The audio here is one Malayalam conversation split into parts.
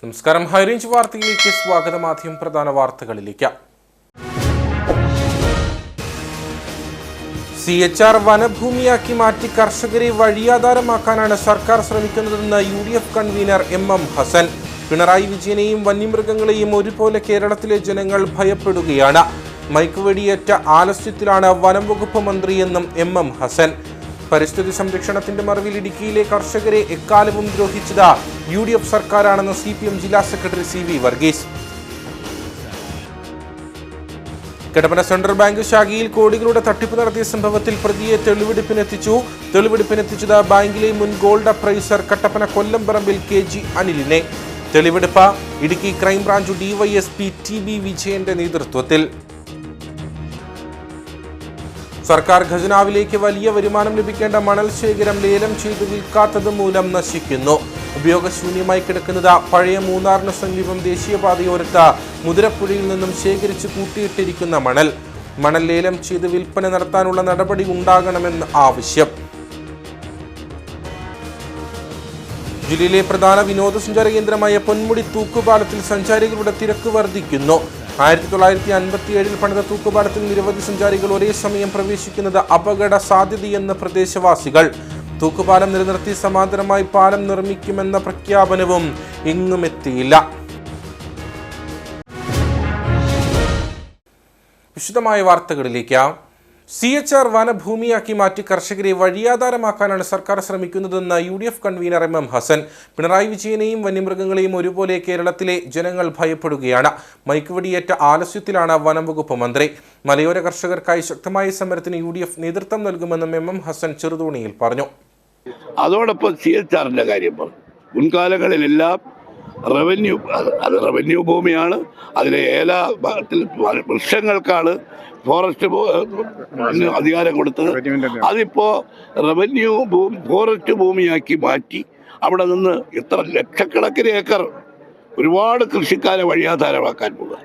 നമസ്കാരം. ഹൈറേഞ്ച് വാർത്തയിലേക്ക് സ്വാഗതം. ആദ്യം പ്രധാന വാർത്തകളിലേക്ക്. CHR വനഭൂമിയാക്കി മാറ്റി കർഷകരെ വഴിയാധാരമാക്കാനാണ് സർക്കാർ ശ്രമിക്കുന്നതെന്ന് UDF convener MM Hasan. Pinarayi വിജയനെയും വന്യമൃഗങ്ങളെയും ഒരുപോലെ കേരളത്തിലെ ജനങ്ങൾ ഭയപ്പെടുകയാണ്. മയക്കുവെടിയേറ്റ ആലസ്യത്തിലാണ് വനം വകുപ്പ് മന്ത്രിയെന്നും MM ഹസൻ. പരിസ്ഥിതി സംരക്ഷണത്തിന്റെ മറവിൽ ഇടുക്കിയിലെ കർഷകരെ എക്കാലവും ദ്രോഹിച്ചത് UDF സർക്കാരാണെന്ന് CPM ജില്ലാ secretary CV Varghese. Kattappana central bank ശാഖയിൽ കോടികളുടെ തട്ടിപ്പ് നടത്തിയ സംഭവത്തിൽ പ്രതിയെ തെളിവെടുപ്പിനെത്തിച്ചത് ബാങ്കിലെ മുൻ gold appraiser Kattappana Kollamparambil KG അനിലിനെ. തെളിവെടുപ്പ് ഇടുക്കി ക്രൈംബ്രാഞ്ച് DYSP TB വിജയന്റെ നേതൃത്വത്തിൽ. സർക്കാർ ഖജനാവിലേക്ക് വലിയ വരുമാനം ലഭിക്കേണ്ട മണൽ ശേഖരം ലേലം ചെയ്ത് വിൽക്കാത്തത് മൂലം നശിക്കുന്നു. ഉപയോഗശൂന്യമായി കിടക്കുന്നത് പഴയ മൂന്നാറിന് സമീപം ദേശീയപാതയോരത്ത് മുതിരപ്പുഴയിൽ നിന്നും ശേഖരിച്ച് കൂട്ടിയിട്ടിരിക്കുന്ന മണൽ ലേലം ചെയ്ത് വിൽപ്പന നടത്താനുള്ള നടപടി ഉണ്ടാകണമെന്ന് ആവശ്യം. ജില്ലയിലെ പ്രധാന വിനോദസഞ്ചാര കേന്ദ്രമായ പൊന്മുടി തൂക്കുപാലത്തിൽ സഞ്ചാരികളുടെ തിരക്ക് വർദ്ധിക്കുന്നു. 1957 പണിത തൂക്കുപാലത്തിൽ നിരവധി സഞ്ചാരികൾ ഒരേ സമയം പ്രവേശിക്കുന്നത് അപകട സാധ്യതയെന്ന് പ്രദേശവാസികൾ. തൂക്കുപാലം നിലനിർത്തി സമാന്തരമായി പാലം നിർമ്മിക്കുമെന്ന പ്രഖ്യാപനവും എങ്ങും എത്തിയില്ല. വിശദമായ വാർത്തകളിലേക്ക്. CHR വനഭൂമിയാക്കി മാറ്റി കർഷകരെ വഴിയാധാരമാക്കാനാണ് സർക്കാർ ശ്രമിക്കുന്നതെന്ന് UDF convener MM Hasan. Pinarayi വിജയനെയും വന്യമൃഗങ്ങളെയും ഒരുപോലെ കേരളത്തിലെ ജനങ്ങൾ ഭയപ്പെടുകയാണ്. മയക്കുവെടിയേറ്റ ആലസ്യത്തിലാണ് വനം വകുപ്പ് മന്ത്രി. മലയോര കർഷകർക്കായി ശക്തമായ സമരത്തിന് UDF നേതൃത്വം നൽകുമെന്നും MM ഹസൻ ചെറുതോണിയിൽ പറഞ്ഞു. അതോടൊപ്പം CHRന്റെ കാര്യം പറഞ്ഞു. മുൻകാലങ്ങളിലെല്ലാം റവന്യൂ ഭൂമിയാണ്. അതിലെ വൃക്ഷങ്ങൾക്കാണ് ഫോറസ്റ്റ് അധികാരം കൊടുത്തത്. അതിപ്പോ ഫോറസ്റ്റ് ഭൂമിയാക്കി മാറ്റി അവിടെ നിന്ന് ഇത്ര ലക്ഷക്കണക്കിന് ഏക്കർ ഒരുപാട് കൃഷിക്കാരെ വഴിയാധാരമാക്കാൻ പോകുക.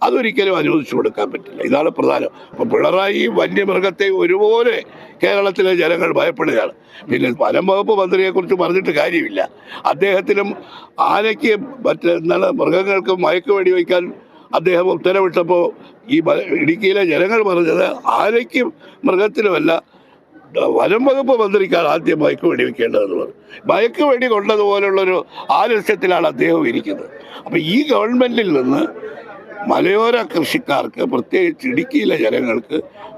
അതൊരിക്കലും അനുവദിച്ചു കൊടുക്കാൻ പറ്റില്ല. ഇതാണ് പ്രധാനം. അപ്പൊ പിണറായി വന്യമൃഗത്തെ ഒരുപോലെ കേരളത്തിലെ ജനങ്ങൾ ഭയപ്പെടുകയാണ്. പിന്നെ വനം വകുപ്പ് മന്ത്രിയെ കുറിച്ച് പറഞ്ഞിട്ട് കാര്യമില്ല. അദ്ദേഹത്തിനും ആനയ്ക്ക് മൃഗങ്ങൾക്ക് മയക്കുവെടി വയ്ക്കാൻ അദ്ദേഹം ഉത്തരവിട്ടപ്പോൾ ഈ ഇടുക്കിയിലെ ജനങ്ങൾ പറഞ്ഞത് ആനയ്ക്കും മൃഗത്തിനുമല്ല, വനം വകുപ്പ് മന്ത്രിക്കാണ് ആദ്യം മയക്കുവെടി വയ്ക്കേണ്ടതെന്ന് പറഞ്ഞു. മയക്കുവെടി കൊണ്ടതുപോലുള്ളൊരു ആലസ്യത്തിലാണ് അദ്ദേഹം ഇരിക്കുന്നത്. അപ്പം ഈ ഗവൺമെൻറ്റിൽ നിന്ന് മലയോര കൃഷിക്കാർക്ക്, പ്രത്യേകിച്ച് ഇടുക്കിയിലെ ജനങ്ങൾക്ക്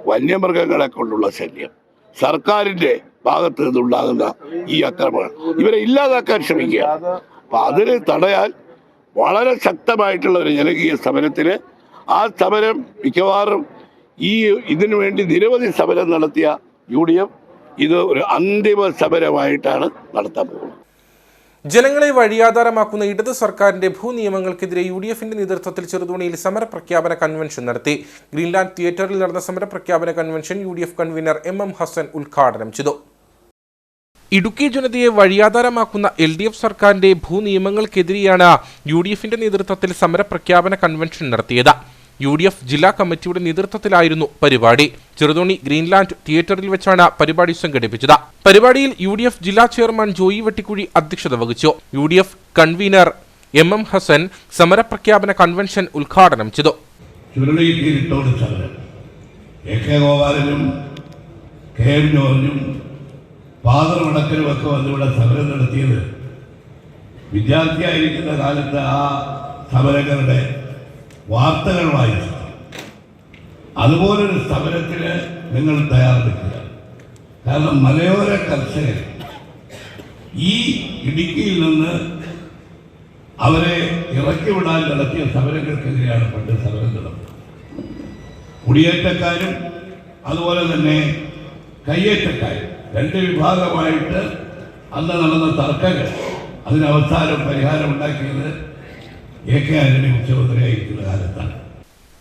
വന്യമൃഗങ്ങളെ കൊണ്ടുള്ള ശല്യം, സർക്കാരിൻ്റെ ഭാഗത്ത് നിന്നുണ്ടാകുന്ന ഈ ആക്രമണം ഇവരെ ഇല്ലാതാക്കാൻ ശ്രമിക്കുക. അപ്പം അതിന് തടയാൻ വളരെ ശക്തമായിട്ടുള്ള ഒരു ജനകീയ സമരത്തിന്, ആ സമരം മിക്കവാറും ഇതിനു വേണ്ടി നിരവധി സമരം നടത്തിയ UDF ഇത് ഒരു അന്തിമ സമരമായിട്ടാണ് നടത്താൻ പോകുന്നത്. ജനങ്ങളെ വഴിയാധാരമാക്കുന്ന ഇടത് സർക്കാരിന്റെ ഭൂനിയമങ്ങൾക്കെതിരെ UDFന്റെ നേതൃത്വത്തിൽ ചെറുതോണിയിൽ സമരപ്രഖ്യാപന കൺവെൻഷൻ നടത്തി. ഗ്രീൻലാൻഡ് തിയേറ്ററിൽ നടന്ന സമരപ്രഖ്യാപന convention UDF convener MM Hasan ഉദ്ഘാടനം ചെയ്തു. ഇടുക്കി ജനതയെ വഴിയാധാരമാക്കുന്ന LDF സർക്കാരിന്റെ ഭൂനിയമങ്ങൾക്കെതിരെയാണ് UDFന്റെ നേതൃത്വത്തിൽ സമരപ്രഖ്യാപന കൺവെൻഷൻ നടത്തിയത്. UDF ജില്ലാ കമ്മിറ്റിയുടെ നേതൃത്വത്തിലായിരുന്നു പരിപാടി. ചെറുതോണി ഗ്രീൻലാൻഡ് തിയേറ്ററിൽ വെച്ചാണ് പരിപാടി സംഘടിപ്പിച്ചത്. പരിപാടിയിൽ UDF ജില്ലാ ചെയർമാൻ ജോയി വെട്ടിക്കുഴി അധ്യക്ഷത വഹിച്ചു. UDF കൺവീനർ MM ഹസൻ സമരപ്രഖ്യാപന കൺവെൻഷൻ ഉദ്ഘാടനം ചെയ്തു. പാതറമടക്കലുമൊക്കെ വന്നിവിടെ സമരം നടത്തിയത് വിദ്യാർത്ഥിയായിരിക്കുന്ന കാലത്ത് ആ സമരങ്ങളുടെ വാർത്തകൾ വായിച്ചു. അതുപോലൊരു സമരത്തിന് നിങ്ങൾ തയ്യാറെടുക്കുക. കാരണം മലയോര കർഷകർ ഈ ഇടുക്കിയിൽ നിന്ന് അവരെ ഇറക്കിവിടാൻ നടത്തിയ സമരങ്ങൾക്കെതിരെയാണ് പണ്ട് സമരം നടന്നത്. കുടിയേറ്റക്കാരും അതുപോലെ തന്നെ കയ്യേറ്റക്കാരും രണ്ട് വിഭാഗമായിട്ട് അന്ന് നടന്ന തർക്കങ്ങൾ, അതിനവസാനം പരിഹാരം ഉണ്ടാക്കിയത് AK ആന്റണി മുഖ്യമന്ത്രിയായിരിക്കുന്ന കാലത്താണ്.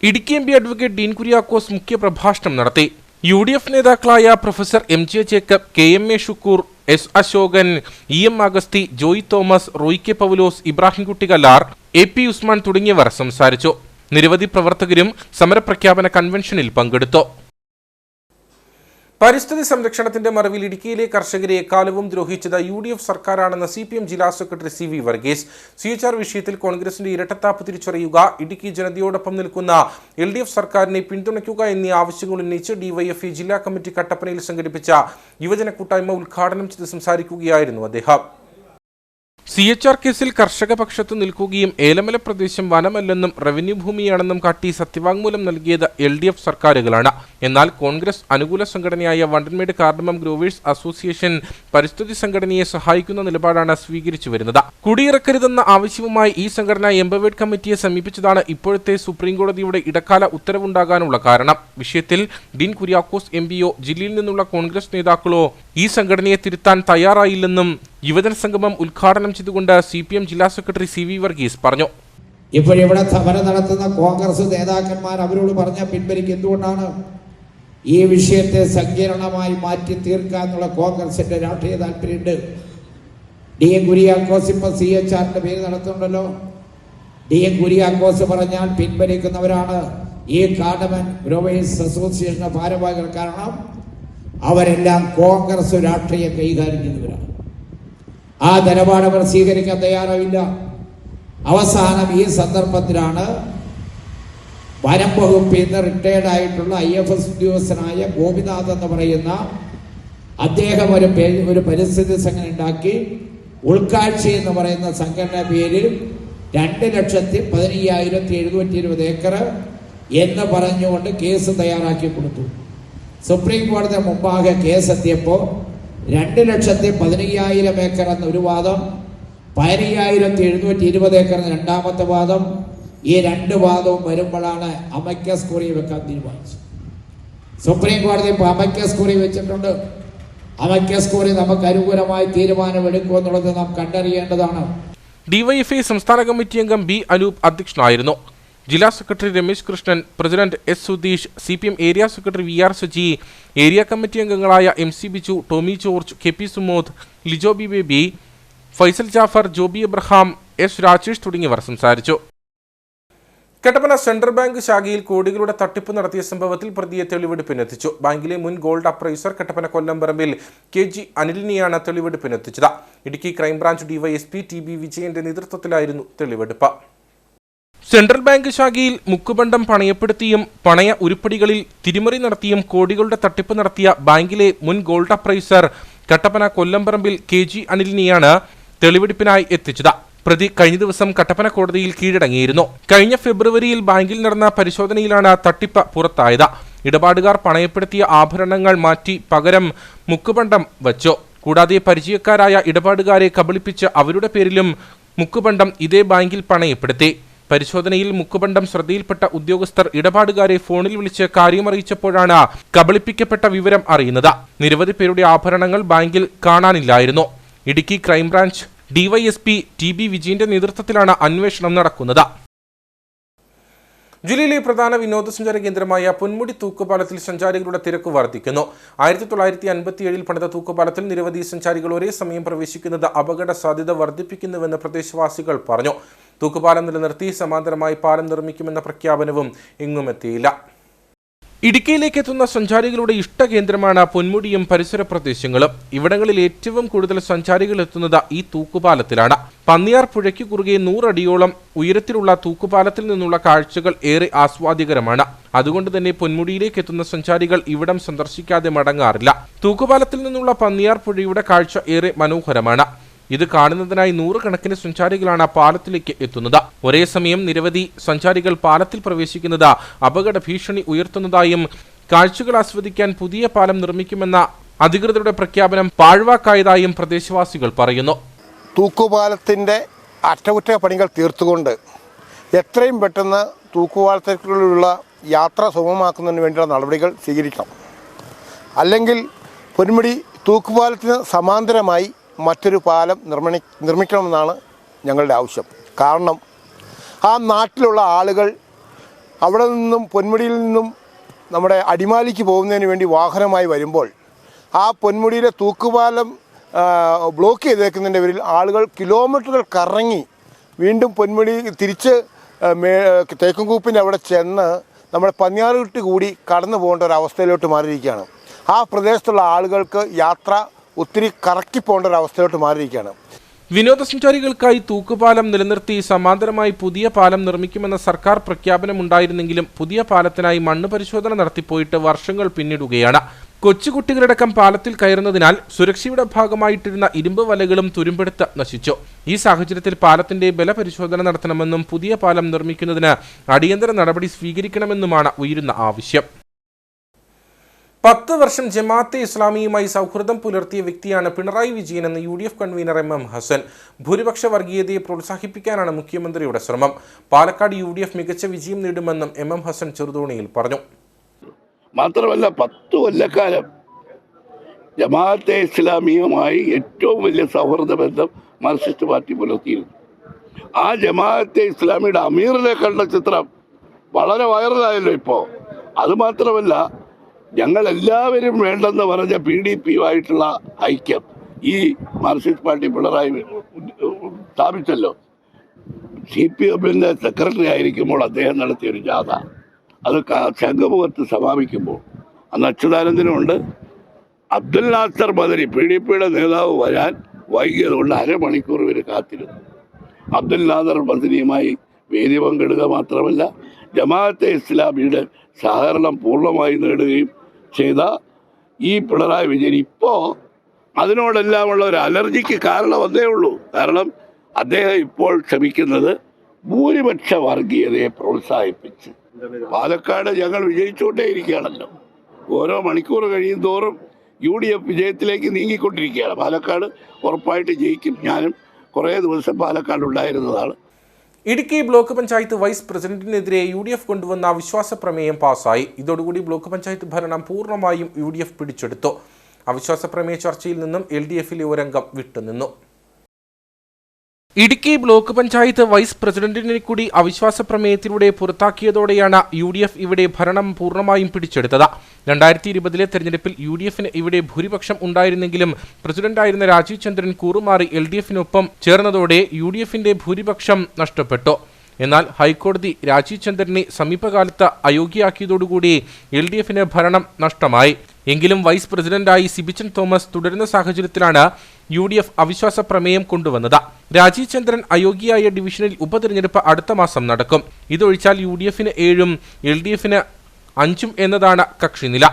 ഇടുക്കി MP അഡ്വക്കേറ്റ് ഡീൻ കുര്യാക്കോസ് മുഖ്യപ്രഭാഷണം നടത്തി. UDF നേതാക്കളായ professor MJ Jacob, KMA Shukoor, S Asokan, EM Augusty, Joy Thomas, Roy K Paulose, Ibrahimkutty Kallar, AP Usman തുടങ്ങിയവർ സംസാരിച്ചു. നിരവധി പ്രവർത്തകരും സമരപ്രഖ്യാപന കൺവെൻഷനിൽ പങ്കെടുത്തു. പരിസ്ഥിതി സംരക്ഷണത്തിന്റെ മറവിൽ ഇടുക്കിയിലെ കർഷകരെ എക്കാലവും ദ്രോഹിച്ചത് UDF സർക്കാരാണെന്ന് CPM ജില്ലാ സെക്രട്ടറി CV വർഗീസ്. CHR വിഷയത്തിൽ കോൺഗ്രസിന്റെ ഇരട്ടത്താപ്പ് തിരിച്ചറിയുക, ഇടുക്കി ജനതയോടൊപ്പം നിൽക്കുന്ന LDF സർക്കാരിനെ പിന്തുണയ്ക്കുക എന്നീ ആവശ്യങ്ങൾ ഉന്നയിച്ച് DYFI ജില്ലാ കമ്മിറ്റി കട്ടപ്പനയിൽ സംഘടിപ്പിച്ച യുവജന കൂട്ടായ്മ ഉദ്ഘാടനം ചെയ്ത് സംസാരിക്കുകയായിരുന്നു അദ്ദേഹം. CHR കേസിൽ കർഷക പക്ഷത്തു നിൽക്കുകയും ഏലമല പ്രദേശം വനമല്ലെന്നും റവന്യൂ ഭൂമിയാണെന്നും കാട്ടി സത്യവാങ്മൂലം നൽകിയത് LDF സർക്കാരുകളാണ്. എന്നാൽ കോൺഗ്രസ് അനുകൂല സംഘടനയായ വണ്ടൻമേട് കാർഡമം ഗ്രോവേഴ്സ് അസോസിയേഷൻ പരിസ്ഥിതി സംഘടനയെ സഹായിക്കുന്ന നിലപാടാണ് സ്വീകരിച്ചു വരുന്നത്. കുടിയിറക്കരുതെന്ന ആവശ്യവുമായി ഈ സംഘടന എംപവേർഡ് കമ്മിറ്റിയെ സമീപിച്ചതാണ് ഇപ്പോഴത്തെ സുപ്രീംകോടതിയുടെ ഇടക്കാല ഉത്തരവുണ്ടാകാനുള്ള കാരണം. വിഷയത്തിൽ ഡീൻ കുര്യാക്കോസ് MPയോ ജില്ലയിൽ നിന്നുള്ള കോൺഗ്രസ് നേതാക്കളോ ഈ സംഘടനയെ തിരുത്താൻ തയ്യാറായില്ലെന്നും യുവജന സംഗമം ഉദ്ഘാടനം ചെയ്തുകൊണ്ട് CPM ജില്ലാ സെക്രട്ടറി CV വർഗീസ് പറഞ്ഞു. ഇപ്പോഴിവിടെ സമരം നടത്തുന്ന കോൺഗ്രസ് നേതാക്കന്മാർ അവരോട് പറഞ്ഞ പിൻവലിക്ക് എന്തുകൊണ്ടാണ് ഈ വിഷയത്തെ സങ്കീർണമായി മാറ്റി തീർക്കാന്നുള്ള കോൺഗ്രസിന്റെ രാഷ്ട്രീയ താല്പര്യമുണ്ട്. DN കുര്യാക്കോസ് ഇപ്പൊ CHRന്റെ പേര് നടത്തുന്നുണ്ടല്ലോ. DN കുര്യാക്കോസ് പറഞ്ഞാൽ പിൻവലിക്കുന്നവരാണ് ഈ കാർഡമൻ ഗ്രോവേഴ്സ് അസോസിയേഷന്റെ ഭാരവാഹികൾ. കാരണം അവരെല്ലാം കോൺഗ്രസ് രാഷ്ട്രീയം കൈകാര്യം ചെയ്യുന്നവരാണ്. ആ നിലപാട് അവർ സ്വീകരിക്കാൻ തയ്യാറാവില്ല. അവസാനം ഈ സന്ദർഭത്തിലാണ് വനം വകുപ്പിൽ നിന്ന് റിട്ടയർഡ് ആയിട്ടുള്ള IFS ഉദ്യോഗസ്ഥനായ ഗോപിനാഥ് എന്ന് പറയുന്ന അദ്ദേഹം ഒരു പരിസ്ഥിതി സംഘടന ഉണ്ടാക്കി ഉൾക്കാഴ്ച എന്ന് പറയുന്ന സംഘടന പേരിൽ 2,15,720 ഏക്കർ എന്ന് പറഞ്ഞുകൊണ്ട് കേസ് തയ്യാറാക്കി കൊടുത്തു. സുപ്രീം കോടതി മുമ്പാകെ കേസ് എത്തിയപ്പോൾ 2,15,000 ഏക്കർ എന്നൊരു വാദം, 15,720 ഏക്കർ എന്ന രണ്ടാമത്തെ വാദം. ഈ രണ്ട് വാദവും വരുമ്പോഴാണ് അമൈക്കസ് ക്യൂറി വെക്കാൻ തീരുമാനിച്ചത്. സുപ്രീം കോടതി ഇപ്പോൾ അമൈക്കസ് ക്യൂറി വെച്ചിട്ടുണ്ട്. അമൈക്കസ് ക്യൂറി നമുക്ക് അനുകൂലമായി തീരുമാനമെടുക്കുമെന്നുള്ളത് നാം കണ്ടറിയേണ്ടതാണ്. DYFI സംസ്ഥാന കമ്മിറ്റി അംഗം B. അനൂപ് അധ്യക്ഷനായിരുന്നു. ജില്ലാ secretary Ramesh Krishnan, president S. Sudheesh, CPM area secretary VR Saji, area committee അംഗങ്ങളായ MC Biju, Tomy George, KP Sumod, Lijo B Baby, Faisal Jafar, Joby Abraham, S. Rajesh തുടങ്ങിയവർ സംസാരിച്ചു. കട്ടപ്പന സെൻട്രൽ ബാങ്ക് ശാഖയിൽ കോടികളുടെ തട്ടിപ്പ് നടത്തിയ സംഭവത്തിൽ പ്രതിയെ തെളിവെടുപ്പിനെത്തിച്ചു. ബാങ്കിലെ മുൻ gold appraiser Kattappana Kollamparambil KG അനിലിനെയാണ് തെളിവെടുപ്പിനെത്തിച്ചത്. ഇടുക്കി ക്രൈംബ്രാഞ്ച് DYSP TB വിജയന്റെ നേതൃത്വത്തിലായിരുന്നു തെളിവെടുപ്പ്. സെൻട്രൽ ബാങ്ക് ശാഖയിൽ മുക്കുബണ്ടം പണയപ്പെടുത്തിയും പണയ ഉരുപ്പടികളിൽ തിരിമറി നടത്തിയും കോടികളുടെ തട്ടിപ്പ് നടത്തിയ ബാങ്കിലെ മുൻ gold appraiser Kattappana Kollamparambil KG അനിലിനെയാണ് തെളിവെടുപ്പിനായി എത്തിച്ചത്. പ്രതി കഴിഞ്ഞ ദിവസം കട്ടപ്പന കോടതിയിൽ കീഴടങ്ങിയിരുന്നു. കഴിഞ്ഞ ഫെബ്രുവരിയിൽ ബാങ്കിൽ നടന്ന പരിശോധനയിലാണ് തട്ടിപ്പ് പുറത്തായത്. ഇടപാടുകാർ പണയപ്പെടുത്തിയ ആഭരണങ്ങൾ മാറ്റി പകരം മുക്കുബണ്ടം വച്ചു. കൂടാതെ പരിചയക്കാരായ ഇടപാടുകാരെ കബളിപ്പിച്ച് അവരുടെ പേരിലും മുക്കുബണ്ടം ഇതേ ബാങ്കിൽ പണയപ്പെടുത്തി. പരിശോധനയിൽ മുക്കുബണ്ടം ശ്രദ്ധയിൽപ്പെട്ട ഉദ്യോഗസ്ഥർ ഇടപാടുകാരെ ഫോണിൽ വിളിച്ച് കാര്യമറിയിച്ചപ്പോഴാണ് കബളിപ്പിക്കപ്പെട്ട വിവരം അറിയുന്നത്. നിരവധി പേരുടെ ആഭരണങ്ങൾ ബാങ്കിൽ കാണാനില്ലായിരുന്നു. ഇടുക്കി ക്രൈംബ്രാഞ്ച് DYSP TB വിജയന്റെ നേതൃത്വത്തിലാണ് അന്വേഷണം നടക്കുന്നത്. ജില്ലയിലെ പ്രധാന വിനോദസഞ്ചാര കേന്ദ്രമായ പൊന്മുടി തൂക്കുപാലത്തിൽ സഞ്ചാരികളുടെ തിരക്ക് വർദ്ധിക്കുന്നു. 1957 പണിത തൂക്കുപാലത്തിൽ നിരവധി സഞ്ചാരികൾ ഒരേ സമയം പ്രവേശിക്കുന്നത് അപകട സാധ്യത വർദ്ധിപ്പിക്കുന്നുവെന്ന് പ്രദേശവാസികൾ പറഞ്ഞു. തൂക്കുപാലം നിലനിർത്തി സമാന്തരമായി പാലം നിർമ്മിക്കുമെന്ന പ്രഖ്യാപനവും എങ്ങുമെത്തിയില്ല. ഇടുക്കിയിലേക്ക് എത്തുന്ന സഞ്ചാരികളുടെ ഇഷ്ടകേന്ദ്രമാണ് പൊന്മുടിയും പരിസര പ്രദേശങ്ങളും. ഇവിടങ്ങളിൽ ഏറ്റവും കൂടുതൽ സഞ്ചാരികൾ എത്തുന്നത് ഈ തൂക്കുപാലത്തിലാണ്. പന്നിയാർ പുഴയ്ക്ക് കുറുകെ 100 അടിയോളം ഉയരത്തിലുള്ള തൂക്കുപാലത്തിൽ നിന്നുള്ള കാഴ്ചകൾ ഏറെ ആസ്വാദ്യകരമാണ്. അതുകൊണ്ട് തന്നെ പൊന്മുടിയിലേക്ക് എത്തുന്ന സഞ്ചാരികൾ ഇവിടം സന്ദർശിക്കാതെ മടങ്ങാറില്ല. തൂക്കുപാലത്തിൽ നിന്നുള്ള പന്നിയാർ പുഴയുടെ കാഴ്ച ഏറെ മനോഹരമാണ്. ഇത് കാണുന്നതിനായി 100 കണക്കിന് സഞ്ചാരികളാണ് പാലത്തിലേക്ക് എത്തുന്നത്. ഒരേ സമയം നിരവധി സഞ്ചാരികൾ പാലത്തിൽ പ്രവേശിക്കുന്നത് അപകട ഭീഷണി ഉയർത്തുന്നതായും കാഴ്ചകൾ ആസ്വദിക്കാൻ പുതിയ പാലം നിർമ്മിക്കുമെന്ന അധികൃതരുടെ പ്രഖ്യാപനം പാഴ്വാക്കായതായും പ്രദേശവാസികൾ പറയുന്നു. തൂക്കുപാലത്തിൻ്റെ അറ്റകുറ്റപ്പണികൾ തീർത്തുകൊണ്ട് എത്രയും പെട്ടെന്ന് തൂക്കുപാലത്തിലുള്ള യാത്ര സുഗമമാക്കുന്നതിന് വേണ്ടിയുള്ള നടപടികൾ സ്വീകരിക്കണം. അല്ലെങ്കിൽ പൊന്മുടി തൂക്കുപാലത്തിന് സമാന്തരമായി മറ്റൊരു പാലം നിർമ്മിക്കണമെന്നാണ് ഞങ്ങളുടെ ആവശ്യം. കാരണം ആ നാട്ടിലുള്ള ആളുകൾ അവിടെ നിന്നും പൊന്മുടിയിൽ നിന്നും നമ്മുടെ അടിമാലിക്ക് പോകുന്നതിന് വേണ്ടി വാഹനമായി വരുമ്പോൾ ആ പൊന്മുടിയിലെ തൂക്കുപാലം ബ്ലോക്ക് ചെയ്തേക്കുന്നതിൻ്റെ പേരിൽ ആളുകൾ കിലോമീറ്ററുകൾ കറങ്ങി വീണ്ടും പൊന്മുടി തിരിച്ച് തേക്കുംകൂപ്പിൻ്റെ അവിടെ ചെന്ന് നമ്മുടെ പന്നിയാറുകുട്ടി കൂടി കടന്നു പോകേണ്ട ഒരു അവസ്ഥയിലോട്ട് മാറിയിരിക്കുകയാണ്. ആ പ്രദേശത്തുള്ള ആളുകൾക്ക് യാത്ര ഒത്തിരി കറക്കിപ്പോകേണ്ട ഒരു അവസ്ഥയിലോട്ട് മാറിയിരിക്കുകയാണ്. വിനോദസഞ്ചാരികൾക്കായി തൂക്കുപാലം നിലനിർത്തി സമാന്തരമായി പുതിയ പാലം നിർമ്മിക്കുമെന്ന സർക്കാർ പ്രഖ്യാപനമുണ്ടായിരുന്നെങ്കിലും പുതിയ പാലത്തിനായി മണ്ണ് പരിശോധന നടത്തിപ്പോയിട്ട് വർഷങ്ങൾ പിന്നിടുകയാണ്. കൊച്ചുകുട്ടികളടക്കം പാലത്തിൽ കയറുന്നതിനാൽ സുരക്ഷയുടെ ഭാഗമായിട്ടിരുന്ന ഇരുമ്പ് വലകളും തുരുമ്പെടുത്ത് നശിച്ചു. ഈ സാഹചര്യത്തിൽ പാലത്തിന്റെ ബലപരിശോധന നടത്തണമെന്നും പുതിയ പാലം നിർമ്മിക്കുന്നതിന് അടിയന്തര നടപടി സ്വീകരിക്കണമെന്നുമാണ് ഉയരുന്ന ആവശ്യം. 10 വർഷം ജമാഅത്തെ ഇസ്ലാമിയുമായി സൗഹൃദം പുലർത്തിയ വ്യക്തിയാണ് പിണറായി വിജയൻ എന്ന് UDF കൺവീനർ MM ഹസൻ. ഭൂരിപക്ഷ വർഗീയതയെ പ്രോത്സാഹിപ്പിക്കാനാണ് മുഖ്യമന്ത്രിയുടെ ശ്രമം. പാലക്കാട് UDF മികച്ച വിജയം നേടുമെന്നും MM ഹസൻ ചെറുതോണിയിൽ പറഞ്ഞു. മാത്രമല്ല 10 കൊല്ലക്കാലം ജമാഅത്തെ ഇസ്ലാമിയുമായി ഏറ്റവും വലിയ സൗഹൃദ ബന്ധം മാർക്സിസ്റ്റ് പാർട്ടി പുലർത്തിയിരുന്നു. ആ ജമാഅത്തെ ഇസ്ലാമിയുടെ അമീറിനെ കണ്ട ചിത്രം വളരെ വൈറലായല്ലോ ഇപ്പോൾ. അതുമാത്രമല്ല, ഞങ്ങളെല്ലാവരും വേണ്ടെന്ന് പറഞ്ഞ PDPയുമായിട്ടുള്ള ഐക്യം ഈ മാർക്സിസ്റ്റ് പാർട്ടി പിണറായി സ്ഥാപിച്ചല്ലോ. CPMന്റെ സെക്രട്ടറി ആയിരിക്കുമ്പോൾ അദ്ദേഹം നടത്തിയൊരു ജാഥ, അത് ശംഖുമുഖത്ത് സമാപിക്കുമ്പോൾ അന്ന് അച്യുതാനന്ദനുണ്ട്. അബ്ദുൽ നാസർ മദനി PDPയുടെ നേതാവ് വരാൻ വൈകിയതുകൊണ്ട് അരമണിക്കൂർ വരെ കാത്തിരുന്നു. അബ്ദുൽ നാസർ മദനിയുമായി വേദി പങ്കിടുക മാത്രമല്ല, ജമാഅത്തെ ഇസ്ലാമിയുടെ സഹകരണം പൂർണ്ണമായി നേടുകയും ചെയ്ത ഈ പിണറായി വിജയൻ ഇപ്പോൾ അതിനോടെല്ലാമുള്ള ഒരു അലർജിക്ക് കാരണം അതേ ഉള്ളൂ. കാരണം അദ്ദേഹം ഇപ്പോൾ ശ്രമിക്കുന്നത് ഭൂരിപക്ഷ വർഗീയതയെ പ്രോത്സാഹിപ്പിച്ച് പാലക്കാട് ഞങ്ങൾ വിജയിച്ചുകൊണ്ടേയിരിക്കുകയാണല്ലോ. ഓരോ മണിക്കൂർ കഴിയും തോറും UDF വിജയത്തിലേക്ക് നീങ്ങിക്കൊണ്ടിരിക്കുകയാണ്. പാലക്കാട് ഉറപ്പായിട്ട് ജയിക്കും. ഞാനും കുറേ ദിവസം പാലക്കാട് ഉണ്ടായിരുന്നതാണ്. ഇടുക്കി ബ്ലോക്ക് പഞ്ചായത്ത് വൈസ് പ്രസിഡന്റിനെതിരെ UDF കൊണ്ടുവന്ന അവിശ്വാസ പ്രമേയം പാസായി. ഇതോടുകൂടി ബ്ലോക്ക് പഞ്ചായത്ത് ഭരണം പൂർണ്ണമായും UDF പിടിച്ചെടുത്തു. അവിശ്വാസ പ്രമേയ ചർച്ചയിൽ നിന്നും LDFിലെ ഒരംഗം വിട്ടുനിന്നു. ഇടുക്കി ബ്ലോക്ക് പഞ്ചായത്ത് വൈസ് പ്രസിഡന്റിനെ കൂടി അവിശ്വാസ പ്രമേയത്തിലൂടെ പുറത്താക്കിയതോടെയാണ് UDF ഇവിടെ ഭരണം പൂർണ്ണമായും പിടിച്ചെടുത്തത്. 2020 തെരഞ്ഞെടുപ്പിൽ UDFന് ഇവിടെ ഭൂരിപക്ഷം ഉണ്ടായിരുന്നെങ്കിലും പ്രസിഡന്റായിരുന്ന രാജീവ് ചന്ദ്രൻ കൂറുമാറി LDFിനൊപ്പം ചേർന്നതോടെ UDFിന്റെ ഭൂരിപക്ഷം നഷ്ടപ്പെട്ടു. എന്നാൽ ഹൈക്കോടതി രാജീവ് ചന്ദ്രനെ സമീപകാലത്ത് അയോഗ്യയാക്കിയതോടുകൂടി LDFിന് ഭരണം നഷ്ടമായി. എങ്കിലും വൈസ് പ്രസിഡന്റായി സിബിച്ചൻ തോമസ് തുടരുന്ന സാഹചര്യത്തിലാണ് UDF അവിശ്വാസ പ്രമേയം കൊണ്ടുവന്നത്. രാജീവ് ചന്ദ്രൻ അയോഗ്യയായ ഡിവിഷനിൽ ഉപതെരഞ്ഞെടുപ്പ് അടുത്ത മാസം നടക്കും. ഇതൊഴിച്ചാൽ UDFന് 7ഉം LDFന് 5ഉം എന്നതാണ് കക്ഷിനില.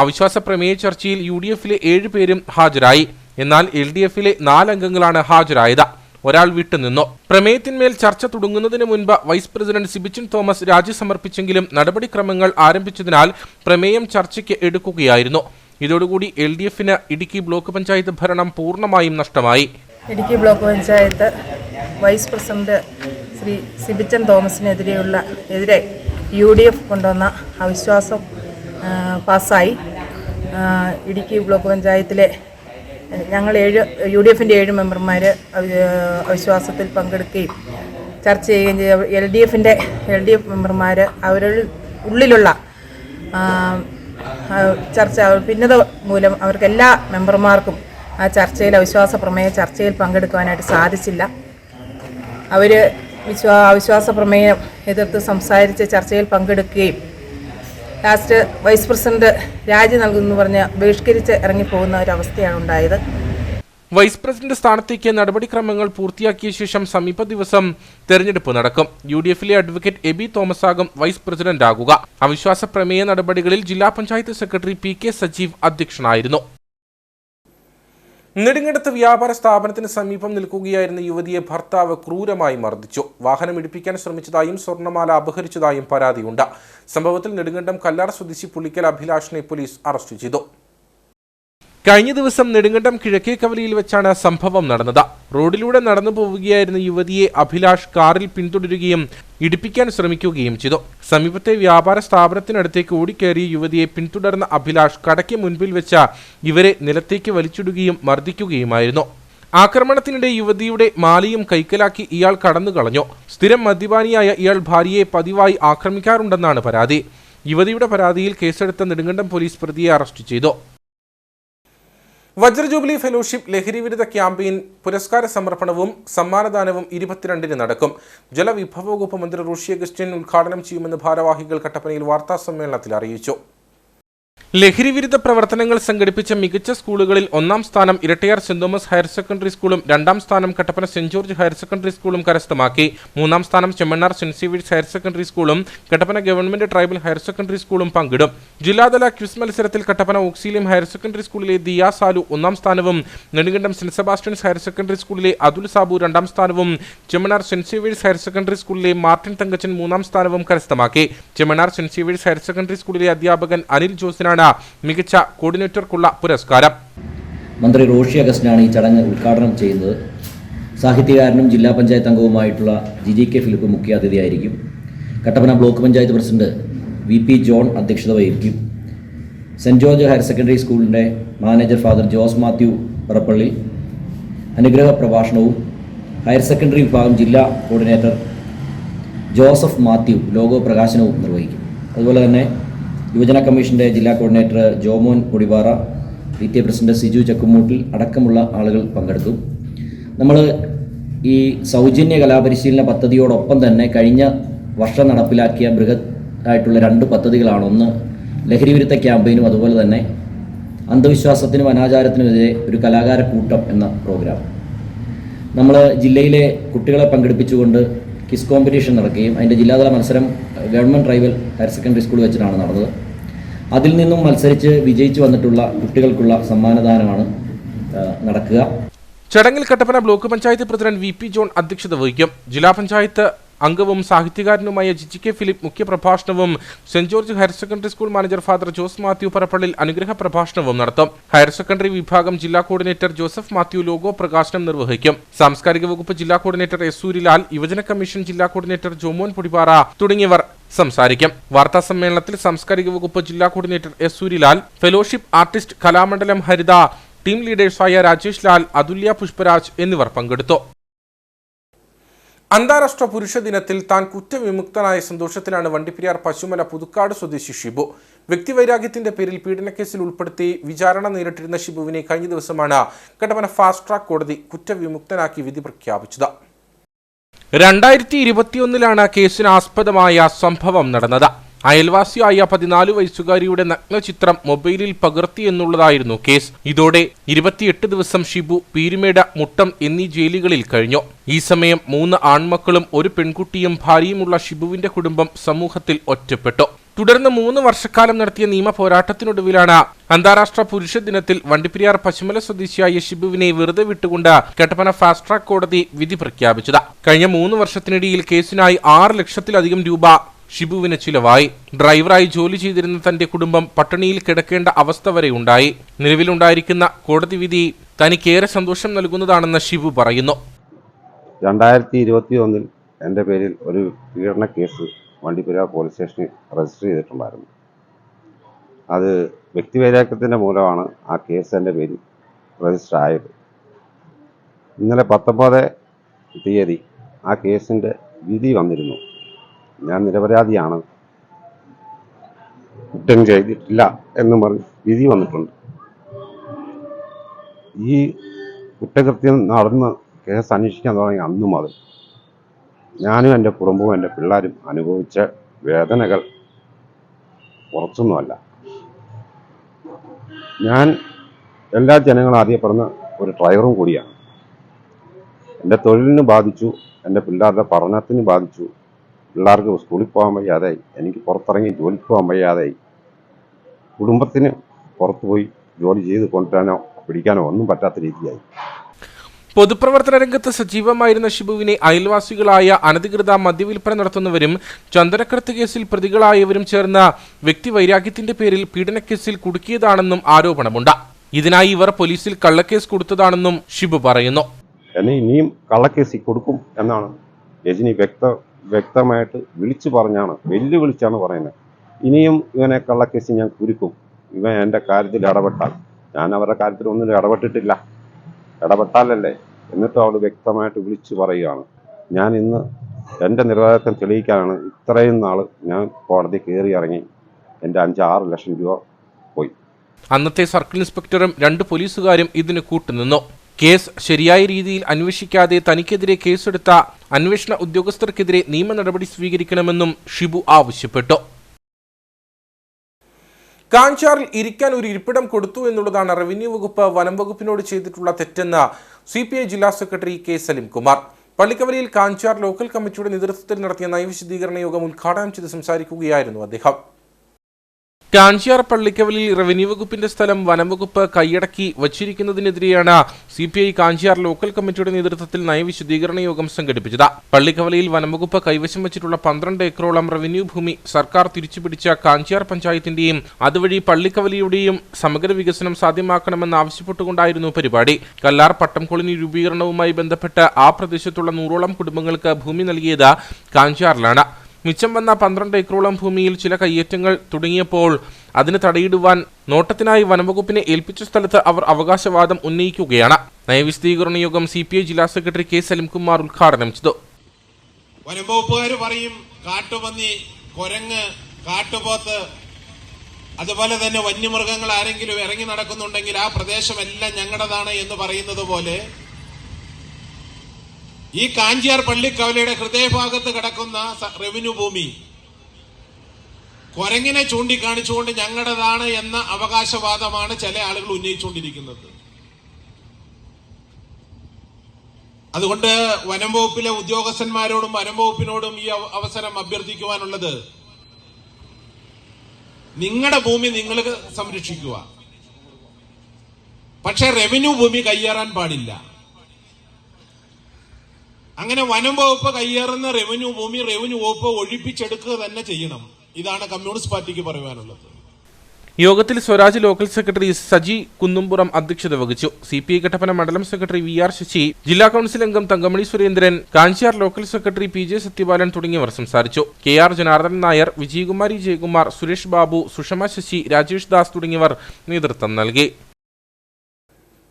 അവിശ്വാസ പ്രമേയ ചർച്ചയിൽ UDFിലെ 7 പേരും ഹാജരായി. എന്നാൽ LDFിലെ 4 അംഗങ്ങളാണ് ഹാജരായത്. ഒരാൾ വിട്ടുനിന്നു. പ്രമേയത്തിന്മേൽ ചർച്ച തുടങ്ങുന്നതിന് മുൻപ് വൈസ് പ്രസിഡന്റ് സിബിച്ചൻ തോമസ് രാജി സമർപ്പിച്ചെങ്കിലും നടപടിക്രമങ്ങൾ ആരംഭിച്ചതിനാൽ പ്രമേയം ചർച്ചയ്ക്ക് എടുക്കുകയായിരുന്നു. ഇതോടുകൂടി LDFന് ഇടുക്കി ബ്ലോക്ക് പഞ്ചായത്ത് ഭരണം പൂർണ്ണമായും നഷ്ടമായി. Idukki block panchayat vice president Shri Sibichan തോമസിനെതിരെ UDF കൊണ്ടുവന്ന അവിശ്വാസം പാസ്സായി. ഇടുക്കി ബ്ലോക്ക് പഞ്ചായത്തിലെ ഞങ്ങൾ UDFിൻ്റെ 7 മെമ്പർമാർ അവിശ്വാസത്തിൽ പങ്കെടുക്കുകയും ചർച്ച ചെയ്യുകയും ചെയ്ത LDF മെമ്പർമാർ അവരുടെ ഉള്ളിലുള്ള ചർച്ച ഭിന്നത മൂലം അവർക്ക് എല്ലാ മെമ്പർമാർക്കും ആ ചർച്ചയിൽ അവിശ്വാസ പ്രമേയ ചർച്ചയിൽ പങ്കെടുക്കുവാനായിട്ട് സാധിച്ചില്ല. അവർ അവിശ്വാസ പ്രമേയം എതിർത്ത് സംസാരിച്ച് ചർച്ചയിൽ പങ്കെടുക്കുകയും ലാസ്റ്റ് വൈസ് പ്രസിഡന്റ് രാജി നൽകുമെന്ന് പറഞ്ഞ് ബഹിഷ്കരിച്ച് ഇറങ്ങിപ്പോകുന്ന ഒരവസ്ഥയാണ് ഉണ്ടായത്. വൈസ് പ്രസിഡന്റ് സ്ഥാനത്തേക്ക് നടപടിക്രമങ്ങൾ പൂർത്തിയാക്കിയ ശേഷം സമീപ ദിവസം തെരഞ്ഞെടുപ്പ് നടക്കും. UDFിലെ അഡ്വക്കേറ്റ് എബി തോമസ് ആകും വൈസ് പ്രസിഡന്റ് ആകുക. അവിശ്വാസ പ്രമേയ നടപടികളിൽ ജില്ലാ പഞ്ചായത്ത് സെക്രട്ടറി PK സജീവ് അധ്യക്ഷനായിരുന്നു. നെടുങ്കണ്ടത്ത് വ്യാപാര സ്ഥാപനത്തിന് സമീപം നിൽക്കുകയായിരുന്ന യുവതിയെ ഭർത്താവ് ക്രൂരമായി മർദ്ദിച്ചു. വാഹനം ഇടിപ്പിക്കാൻ ശ്രമിച്ചതായും സ്വർണ്ണമാല അപഹരിച്ചതായും പരാതിയുണ്ട്. സംഭവത്തിൽ നെടുങ്കണ്ടം കല്ലാർ സ്വദേശി പുളിക്കൽ അഭിലാഷിനെ പോലീസ് അറസ്റ്റ് ചെയ്തു. കഴിഞ്ഞ ദിവസം നെടുങ്കണ്ടം കിഴക്കേക്കവലിയിൽ വെച്ചാണ് സംഭവം നടന്നത്. റോഡിലൂടെ നടന്നു പോവുകയായിരുന്ന യുവതിയെ അഭിലാഷ് കാറിൽ പിന്തുടരുകയും ഇടിപ്പിക്കാൻ ശ്രമിക്കുകയും ചെയ്തു. സമീപത്തെ വ്യാപാര സ്ഥാപനത്തിനടുത്തേക്ക് ഓടിക്കയറിയ യുവതിയെ പിന്തുടർന്ന അഭിലാഷ് കടയ്ക്ക് മുൻപിൽ വെച്ച ഇവരെ നിലത്തേക്ക് വലിച്ചിടുകയും മർദ്ദിക്കുകയുമായിരുന്നു. ആക്രമണത്തിനിടെ യുവതിയുടെ മാലയും കൈക്കലാക്കി ഇയാൾ കടന്നുകളഞ്ഞു. സ്ഥിരം മദ്യപാനിയായ ഇയാൾ ഭാര്യയെ പതിവായി ആക്രമിക്കാറുണ്ടെന്നാണ് പരാതി. യുവതിയുടെ പരാതിയിൽ കേസെടുത്ത നെടുങ്കണ്ടം പോലീസ് പ്രതിയെ അറസ്റ്റ് ചെയ്തു. വജ്രജൂബിലി ഫെലോഷിപ്പ് ലഹരിവിരുദ്ധ ക്യാമ്പയിൻ പുരസ്കാര സമർപ്പണവും സമ്മാനദാനവും 22-ന് നടക്കും. ജലവിഭവ വകുപ്പ് മന്ത്രി റോഷി അഗസ്റ്റിൻ ഉദ്ഘാടനം ചെയ്യുമെന്ന് ഭാരവാഹികൾ കട്ടപ്പനയിൽ വാർത്താസമ്മേളനത്തിൽ അറിയിച്ചു. ലഹരിവിരുദ്ധ പ്രവർത്തനങ്ങൾ സംഘടിപ്പിച്ച മികച്ച സ്കൂളുകളിൽ ഒന്നാം സ്ഥാനം Erattayar saint Thomas higher secondary സ്കൂളും രണ്ടാം സ്ഥാനം Kattappana saint George higher secondary സ്കൂളും കരസ്ഥമാക്കി. മൂന്നാം സ്ഥാനം Chemmannar saint Xavier's higher secondary സ്കൂളും Kattappana government tribal higher secondary സ്കൂളും പങ്കിടും. ജില്ലാതല ക്വിസ് മത്സരത്തിൽ കട്ടപ്പന ഓക്സിലിയം ഹയർ സെക്കൻഡറി സ്കൂളിലെ ദിയ സാലു ഒന്നാം സ്ഥാനവും Nedumkandam saint Sebastian's higher secondary സ്കൂളിലെ അതുൽ സാബു രണ്ടാം സ്ഥാനവും Chemmannar saint Xavier's higher secondary സ്കൂളിലെ മാർട്ടിൻ തങ്കച്ചൻ മൂന്നാം സ്ഥാനവും കരസ്ഥമാക്കി. Chemmannar saint Xavier's higher secondary സ്കൂളിലെ അധ്യാപകൻ അനിൽ ജോസിനാണ് മികച്ച കോർഡിനേറ്റർക്കുള്ള പുരസ്കാരം. മന്ത്രി റോഷി അഗസ്റ്റിനാണ് ഈ ചടങ്ങ് ഉദ്ഘാടനം ചെയ്യുന്നത്. സാഹിത്യകാരനും ജില്ലാ പഞ്ചായത്ത് അംഗവുമായിട്ടുള്ള GK ഫിലിപ്പ് മുഖ്യാതിഥിയായിരിക്കും. Kattappana block panchayat president VP John അധ്യക്ഷത വഹിക്കും. സെന്റ് ജോർജ് ഹയർ സെക്കൻഡറി സ്കൂളിൻ്റെ manager father Jose Mathew Parappally അനുഗ്രഹ പ്രഭാഷണവും ഹയർ സെക്കൻഡറി വിഭാഗം ജില്ലാ കോർഡിനേറ്റർ ജോസഫ് മാത്യു ലോഗോ പ്രകാശനവും നിർവഹിക്കും. അതുപോലെ തന്നെ യുവജന കമ്മീഷൻ്റെ ജില്ലാ coordinator Jomon Podippara, PTA president Siju Chakkumoottil അടക്കമുള്ള ആളുകൾ പങ്കെടുക്കും. നമ്മൾ ഈ സൗജന്യ കലാപരിശീലന പദ്ധതിയോടൊപ്പം തന്നെ കഴിഞ്ഞ വർഷം നടപ്പിലാക്കിയ ബൃഹത്തായിട്ടുള്ള 2 പദ്ധതികളാണ്. ഒന്ന് ലഹരിവിരുദ്ധ ക്യാമ്പയിനും അതുപോലെ തന്നെ അന്ധവിശ്വാസത്തിനും അനാചാരത്തിനുമെതിരെ ഒരു കലാകാര കൂട്ടം എന്ന പ്രോഗ്രാം. നമ്മൾ ജില്ലയിലെ കുട്ടികളെ പങ്കെടുപ്പിച്ചുകൊണ്ട് ക്വിസ് കോമ്പറ്റീഷൻ നടക്കുകയും അതിൻ്റെ ജില്ലാതല മത്സരം government tribal higher secondary school വെച്ചിട്ടാണ് നടന്നത്. അതിൽ നിന്നും മത്സരിച്ച് വിജയിച്ചു വന്നിട്ടുള്ള കുട്ടികൾക്കുള്ള സമ്മാനദാനമാണ് നടക്കുക. ചടങ്ങിൽ Kattappana block panchayat president VP John അധ്യക്ഷത വഹിക്കും. ജില്ലാ പഞ്ചായത്ത് അംഗവും സാഹിത്യകാരനുമായ GK ഫിലിപ്പ് മുഖ്യപ്രഭാഷണവും saint George higher secondary school manager father Jose Mathew Parappallil അനുഗ്രഹ പ്രഭാഷണവും നടത്തും. ഹയർ സെക്കൻഡറി വിഭാഗം ജില്ലാ കോർഡിനേറ്റർ ജോസഫ് മാത്യു ലോഗോ പ്രകാശനം നിർവഹിക്കും. സാംസ്കാരിക വകുപ്പ് ജില്ലാ കോർഡിനേറ്റർ S സൂരിലാൽ, യുവജന കമ്മീഷൻ ജില്ലാ കോർഡിനേറ്റർ ജോമോൻ പൊടിപാറ തുടങ്ങിയവർ സംസാരിക്കും. വാർത്താ സമ്മേളനത്തിൽ സാംസ്കാരിക വകുപ്പ് ജില്ലാ coordinator S Soorilal, fellowship artist Kalamandalam Haritha, team ലീഡേഴ്സായ രാജേഷ് ലാൽ, അതുല്യ പുഷ്പരാജ് എന്നിവർ പങ്കെടുത്തു. അന്താരാഷ്ട്ര പുരുഷ ദിനത്തിൽ താൻ കുറ്റവിമുക്തനായ സന്തോഷത്തിലാണ് വണ്ടിപ്പെരിയാർ പശുമല പുതുക്കാട് സ്വദേശി ഷിബു. വ്യക്തിവൈരാഗ്യത്തിന്റെ പേരിൽ പീഡനക്കേസിൽ ഉൾപ്പെടുത്തി വിചാരണ നേരിട്ടിരുന്ന ഷിബുവിനെ കഴിഞ്ഞ ദിവസമാണ് കട്ടപ്പന ഫാസ്റ്റ് ട്രാക്ക് കോടതി കുറ്റവിമുക്തനാക്കി വിധി പ്രഖ്യാപിച്ചത്. 2021 കേസിന് ആസ്പദമായ സംഭവം നടന്നത്. അയൽവാസിയായ 14 വയസ്സുകാരിയുടെ നഗ്നചിത്രം മൊബൈലിൽ പകർത്തിയെന്നുള്ളതായിരുന്നു കേസ്. ഇതോടെ 28 ദിവസം ഷിബു, പീരുമേട്, മുട്ടം എന്നീ ജയിലുകളിൽ കഴിഞ്ഞു. ഈ സമയം 3 ആൺമക്കളും 1 പെൺകുട്ടിയും ഭാര്യയുമുള്ള ഷിബുവിന്റെ കുടുംബം സമൂഹത്തിൽ ഒറ്റപ്പെട്ടു. തുടർന്ന് 3 വർഷക്കാലം നടത്തിയ നിയമ പോരാട്ടത്തിനൊടുവിലാണ് അന്താരാഷ്ട്ര പുരുഷ ദിനത്തിൽ വണ്ടിപ്പെരിയാർ പശുമല സ്വദേശിയായ ഷിബുവിനെ വെറുതെ വിട്ടുകൊണ്ട് കട്ടപ്പന ഫാസ്റ്റ് ട്രാക്ക് കോടതി വിധി പ്രഖ്യാപിച്ചത്. കഴിഞ്ഞ 3 വർഷത്തിനിടയിൽ കേസിനായി 6 ലക്ഷത്തിലധികം രൂപ ഷിബുവിന് ചിലവായി. ഡ്രൈവറായി ജോലി ചെയ്തിരുന്ന തന്റെ കുടുംബം പട്ടിണിയിൽ കിടക്കേണ്ട അവസ്ഥ വരെ ഉണ്ടായി. നിലവിലുണ്ടായിരിക്കുന്ന കോടതി വിധി തനിക്കേറെ സന്തോഷം നൽകുന്നതാണെന്ന് ഷിബു പറയുന്നു. 2021 എൻ്റെ പേരിൽ ഒരു പീഡന കേസ് വണ്ടിപ്പെരിയാർ പോലീസ് സ്റ്റേഷനിൽ രജിസ്റ്റർ ചെയ്തിട്ടുണ്ടായിരുന്നു. അത് വ്യക്തിവൈരാഗ്യത്തിൻ്റെ മൂലമാണ് ആ കേസ് എൻ്റെ പേരിൽ രജിസ്റ്റർ ആയത്. ഇന്നലെ 19 തീയതി ആ കേസിൻ്റെ വിധി വന്നിരുന്നു. ഞാൻ നിരപരാധിയാണ്, കുറ്റം ചെയ്തിട്ടില്ല എന്നും പറഞ്ഞ് വിധി വന്നിട്ടുണ്ട്. ഈ കുറ്റകൃത്യം നടന്ന് കേസ് അന്വേഷിക്കാൻ തുടങ്ങി അന്നു മുതൽ ഞാനും എൻ്റെ കുടുംബവും എൻ്റെ പിള്ളേരും അനുഭവിച്ച വേദനകൾ കുറച്ചൊന്നുമല്ല. ഞാൻ എല്ലാ ജനങ്ങളും അറിയപ്പെടുന്ന ഒരു ഡ്രൈവറും കൂടിയാണ്. എൻ്റെ തൊഴിലിന് ബാധിച്ചു, എൻ്റെ പിള്ളേരുടെ പഠനത്തിന് ബാധിച്ചു. പിള്ളേർക്ക് സ്കൂളിൽ പോകാൻ വയ്യാതായി, എനിക്ക് പുറത്തിറങ്ങി ജോലിക്ക് പോകാൻ വയ്യാതായി. കുടുംബത്തിന് പുറത്തുപോയി ജോലി ചെയ്ത് കൊണ്ടുവരാനോ പിടിക്കാനോ ഒന്നും പറ്റാത്ത രീതിയായി. പൊതുപ്രവർത്തന രംഗത്ത് സജീവമായിരുന്ന ഷിബുവിനെ അയൽവാസികളായ അനധികൃത മദ്യവിൽപ്പന നടത്തുന്നവരും ചന്ദനക്കടത്ത് കേസിൽ പ്രതികളായവരും ചേർന്ന വ്യക്തിവൈരാഗ്യത്തിന്റെ പേരിൽ പീഡനക്കേസിൽ കുടുക്കിയതാണെന്നും ആരോപണമുണ്ട്. ഇതിനായി ഇവർ പോലീസിൽ കള്ളക്കേസ് കൊടുത്തതാണെന്നും ഷിബു പറയുന്നു. എന്നെ ഇനിയും കള്ളക്കേസിൽ കൊടുക്കും എന്നാണ് രജനി വ്യക്തമായിട്ട് വിളിച്ചു പറഞ്ഞാണ്, വെല്ലുവിളിച്ചാണ് പറയുന്നത്. ഇനിയും ഇവനെ കള്ളക്കേസ് ഞാൻ കുരുക്കും, ഇവൻ എൻ്റെ കാര്യത്തിൽ ഇടപെട്ടാൽ. ഞാൻ അവരുടെ കാര്യത്തിൽ ഒന്നും ഇടപെട്ടിട്ടില്ല, ഇടപെട്ടാലല്ലേ. എന്നിട്ടും അവൾ വ്യക്തമായിട്ട് വിളിച്ചു പറയുകയാണ്. ഞാൻ ഇന്ന് എൻ്റെ നിരപരാധിത്വം തെളിയിക്കാനാണ് ഇത്രയും നാൾ ഞാൻ കോടതി കയറി ഇറങ്ങി എൻ്റെ 5-6 ലക്ഷം രൂപ പോയി. അന്നത്തെ സർക്കിൾ ഇൻസ്പെക്ടറും 2 പോലീസുകാരും ഇതിന് കൂട്ടുനിന്നു. കേസ് ശരിയായ രീതിയിൽ അന്വേഷിക്കാതെ തനിക്കെതിരെ കേസെടുത്ത അന്വേഷണ ഉദ്യോഗസ്ഥർക്കെതിരെ നിയമ നടപടി സ്വീകരിക്കണമെന്നും ഷിബു ആവശ്യപ്പെട്ടു. കാഞ്ചാറിൽ ഇരിക്കാൻ ഒരു ഇരിപ്പിടം കൊടുത്തു എന്നുള്ളതാണ് റവന്യൂ വകുപ്പ് വനം വകുപ്പിനോട് ചെയ്തിട്ടുള്ള തെറ്റെന്ന് CPI ജില്ലാ സെക്രട്ടറി K. സലിംകുമാർ. പള്ളിക്കവലിയിൽ കാഞ്ചാർ ലോക്കൽ കമ്മിറ്റിയുടെ നേതൃത്വത്തിൽ നടത്തിയ നയവിശദീകരണ യോഗം ഉദ്ഘാടനം ചെയ്ത് സംസാരിക്കുകയായിരുന്നു അദ്ദേഹം. കാഞ്ചാർ പള്ളിക്കവലിയിൽ റവന്യൂ വകുപ്പിന്റെ സ്ഥലം വനം വകുപ്പ് കൈയടക്കി വച്ചിരിക്കുന്നതിനെതിരെയാണ് CPI കാഞ്ചാർ ലോക്കൽ കമ്മിറ്റിയുടെ നേതൃത്വത്തിൽ നയവിശദീകരണ യോഗം സംഘടിപ്പിച്ചത്. പള്ളിക്കവലിയിൽ വനം വകുപ്പ് കൈവശം വച്ചിട്ടുള്ള 12 ഏക്കറോളം റവന്യൂ ഭൂമി സർക്കാർ തിരിച്ചുപിടിച്ച കാഞ്ചാർ പഞ്ചായത്തിന്റെയും അതുവഴി പള്ളിക്കവലിയുടെയും സമഗ്ര വികസനം സാധ്യമാക്കണമെന്ന് ആവശ്യപ്പെട്ടുകൊണ്ടായിരുന്നു പരിപാടി. കല്ലാർ പട്ടം കോളനി രൂപീകരണവുമായി ബന്ധപ്പെട്ട് ആ പ്രദേശത്തുള്ള 100ഓളം കുടുംബങ്ങൾക്ക് ഭൂമി നൽകിയത് കാഞ്ചാറിലാണ്. മിച്ചം വന്ന 12 ഏക്കറോളം ഭൂമിയിൽ ചില കയ്യേറ്റങ്ങൾ തുടങ്ങിയപ്പോൾ അതിന് തടയിടുവാൻ നോട്ടത്തിനായി വനംവകുപ്പിനെ ഏൽപ്പിച്ച സ്ഥലത്ത് അവർ അവകാശവാദം ഉന്നയിക്കുകയാണ്. നയവിശദീകരണ യോഗം CPI ജില്ലാ സെക്രട്ടറി K. സലിംകുമാർ ഉദ്ഘാടനം ചെയ്തു. വനംവകുപ്പുകാർ പറയും കാട്ടുപന്നി, കുരങ്ങ്, കാട്ടുപോത്ത്, അതുപോലെ തന്നെ വന്യമൃഗങ്ങൾ ആരെങ്കിലും ഇറങ്ങി നടക്കുന്നുണ്ടെങ്കിൽ ആ പ്രദേശമെല്ലാം ഞങ്ങളുടേതാണ് എന്ന് പറയുന്നത് പോലെ ഈ കാഞ്ചിയാർ പള്ളിക്കവലയുടെ ഹൃദയഭാഗത്ത് കിടക്കുന്ന റവന്യൂ ഭൂമി കുരങ്ങിനെ ചൂണ്ടിക്കാണിച്ചുകൊണ്ട് ഞങ്ങളുടേതാണ് എന്ന അവകാശവാദമാണ് ചില ആളുകൾ ഉന്നയിച്ചുകൊണ്ടിരിക്കുന്നത്. അതുകൊണ്ട് വനം വകുപ്പിലെ ഉദ്യോഗസ്ഥന്മാരോടും വനം വകുപ്പിനോടും ഈ അവസരം അഭ്യർത്ഥിക്കുവാനുള്ളത്, നിങ്ങളുടെ ഭൂമി നിങ്ങൾ സംരക്ഷിക്കുക, പക്ഷെ റവന്യൂ ഭൂമി കയ്യേറാൻ പാടില്ല. അങ്ങനെ വനം വകുപ്പ് കയ്യേറുന്ന റവന്യൂ ഭൂമി റവന്യൂ വകുപ്പ് ഒഴിപ്പിച്ചെടുക്കുക തന്നെ ചെയ്യണം. ഇതാണ് കമ്മ്യൂണിസ്റ്റ് പാർട്ടിക്ക് പറയാനുള്ളത്. യോഗത്തിൽ സ്വരാജ് ലോക്കൽ സെക്രട്ടറി സജി കുന്നുംപുറം അധ്യക്ഷത വഹിച്ചു. CPI കട്ടപ്പന മണ്ഡലം സെക്രട്ടറി VR ശശി, ജില്ലാ കൌൺസിൽ അംഗം Thankamani Surendran, Kanjar local secretary PJ Sathyapalan തുടങ്ങിയവർ സംസാരിച്ചു. KR ജനാർദ്ദൻ നായർ, വിജയകുമാരി ജയകുമാർ, സുരേഷ് ബാബു, സുഷമ ശശി, രാജേഷ് ദാസ് തുടങ്ങിയവർ നേതൃത്വം നൽകി.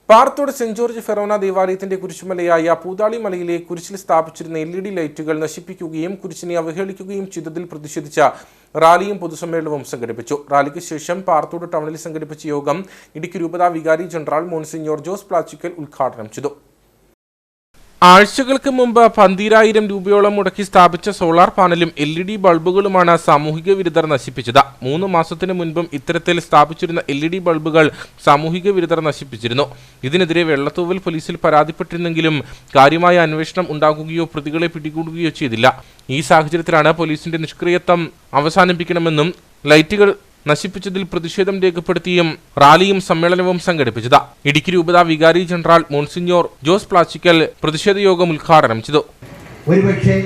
പാറത്തോട് സെന്റ് ജോർജ് ഫെറോന ദേവാലയത്തിന്റെ കുരിശുമലയായ പൂതാളി മലയിലെ കുരിശിൽ സ്ഥാപിച്ചിരുന്ന LED ലൈറ്റുകൾ നശിപ്പിക്കുകയും കുരിശിനെ അവഹേളിക്കുകയും ചെയ്തതിൽ പ്രതിഷേധിച്ച റാലിയും പൊതുസമ്മേളനവും സംഘടിപ്പിച്ചു. റാലിക്ക് ശേഷം പാറത്തോട് ടൗണിൽ സംഘടിപ്പിച്ച യോഗം ഇടുക്കി രൂപതാ വികാരി ജനറൽ മോൺസിഞ്ഞോർ ജോസ് പ്ലാച്ചിക്കൽ ഉദ്ഘാടനം ചെയ്തു. ആഴ്ചകൾക്ക് മുമ്പ് 12,000 രൂപയോളം മുടക്കി സ്ഥാപിച്ച സോളാർ പാനലും LED ബൾബുകളുമാണ് സാമൂഹിക വിരുദ്ധർ നശിപ്പിച്ചത്. 3 മാസത്തിന് മുൻപും ഇത്തരത്തിൽ സ്ഥാപിച്ചിരുന്ന LED ബൾബുകൾ സാമൂഹിക വിരുദ്ധർ നശിപ്പിച്ചിരുന്നു. ഇതിനെതിരെ വെള്ളത്തൂവൽ പോലീസിൽ പരാതിപ്പെട്ടിരുന്നെങ്കിലും കാര്യമായ അന്വേഷണം ഉണ്ടാകുകയോ പ്രതികളെ പിടികൂടുകയോ ചെയ്തില്ല. ഈ സാഹചര്യത്തിലാണ് പോലീസിന്റെ നിഷ്ക്രിയത്വം അവസാനിപ്പിക്കണമെന്നും ലൈറ്റുകൾ നശിപ്പിച്ചതിൽ പ്രതിഷേധം രേഖപ്പെടുത്തിയും റാലിയും സമ്മേളനവും സംഘടിപ്പിച്ചത്. ഇടുക്കി രൂപതാ വികാരി ജനറൽ മോൺസിഞ്ഞോർ ജോസ് പ്ലാച്ചിക്കൽ പ്രതിഷേധ യോഗം ഉദ്ഘാടനം ചെയ്തു. ഒരുപക്ഷെ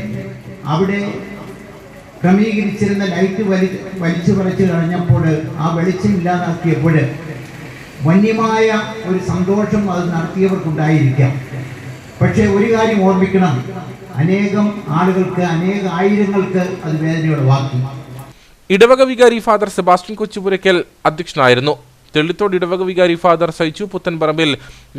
അവിടെ ക്രമീകരിച്ചിരുന്ന ലൈറ്റ് വലിച്ചു പറിച്ചു കളഞ്ഞപ്പോൾ, ആ വെളിച്ചം ഇല്ലാതാക്കിയപ്പോൾ വന്യമായ ഒരു സന്തോഷം അത് നടത്തിയവർക്കുണ്ടായിരിക്കാം. പക്ഷേ ഒരു കാര്യം ഓർമ്മിക്കണം, അനേകം ആളുകൾക്ക്, ആയിരങ്ങൾക്ക് അത് വേദനയുളവാക്കി. ഇടവക വികാരി ഫാദർ സെബാസ്റ്റ്യൻ കൊച്ചുപുരയ്ക്കൽ അധ്യക്ഷനായിരുന്നു. തെള്ളിത്തോട് ഇടവക വികാരി ഫാദർ സൈച്ചു പുത്തൻപറമ്പിൽ,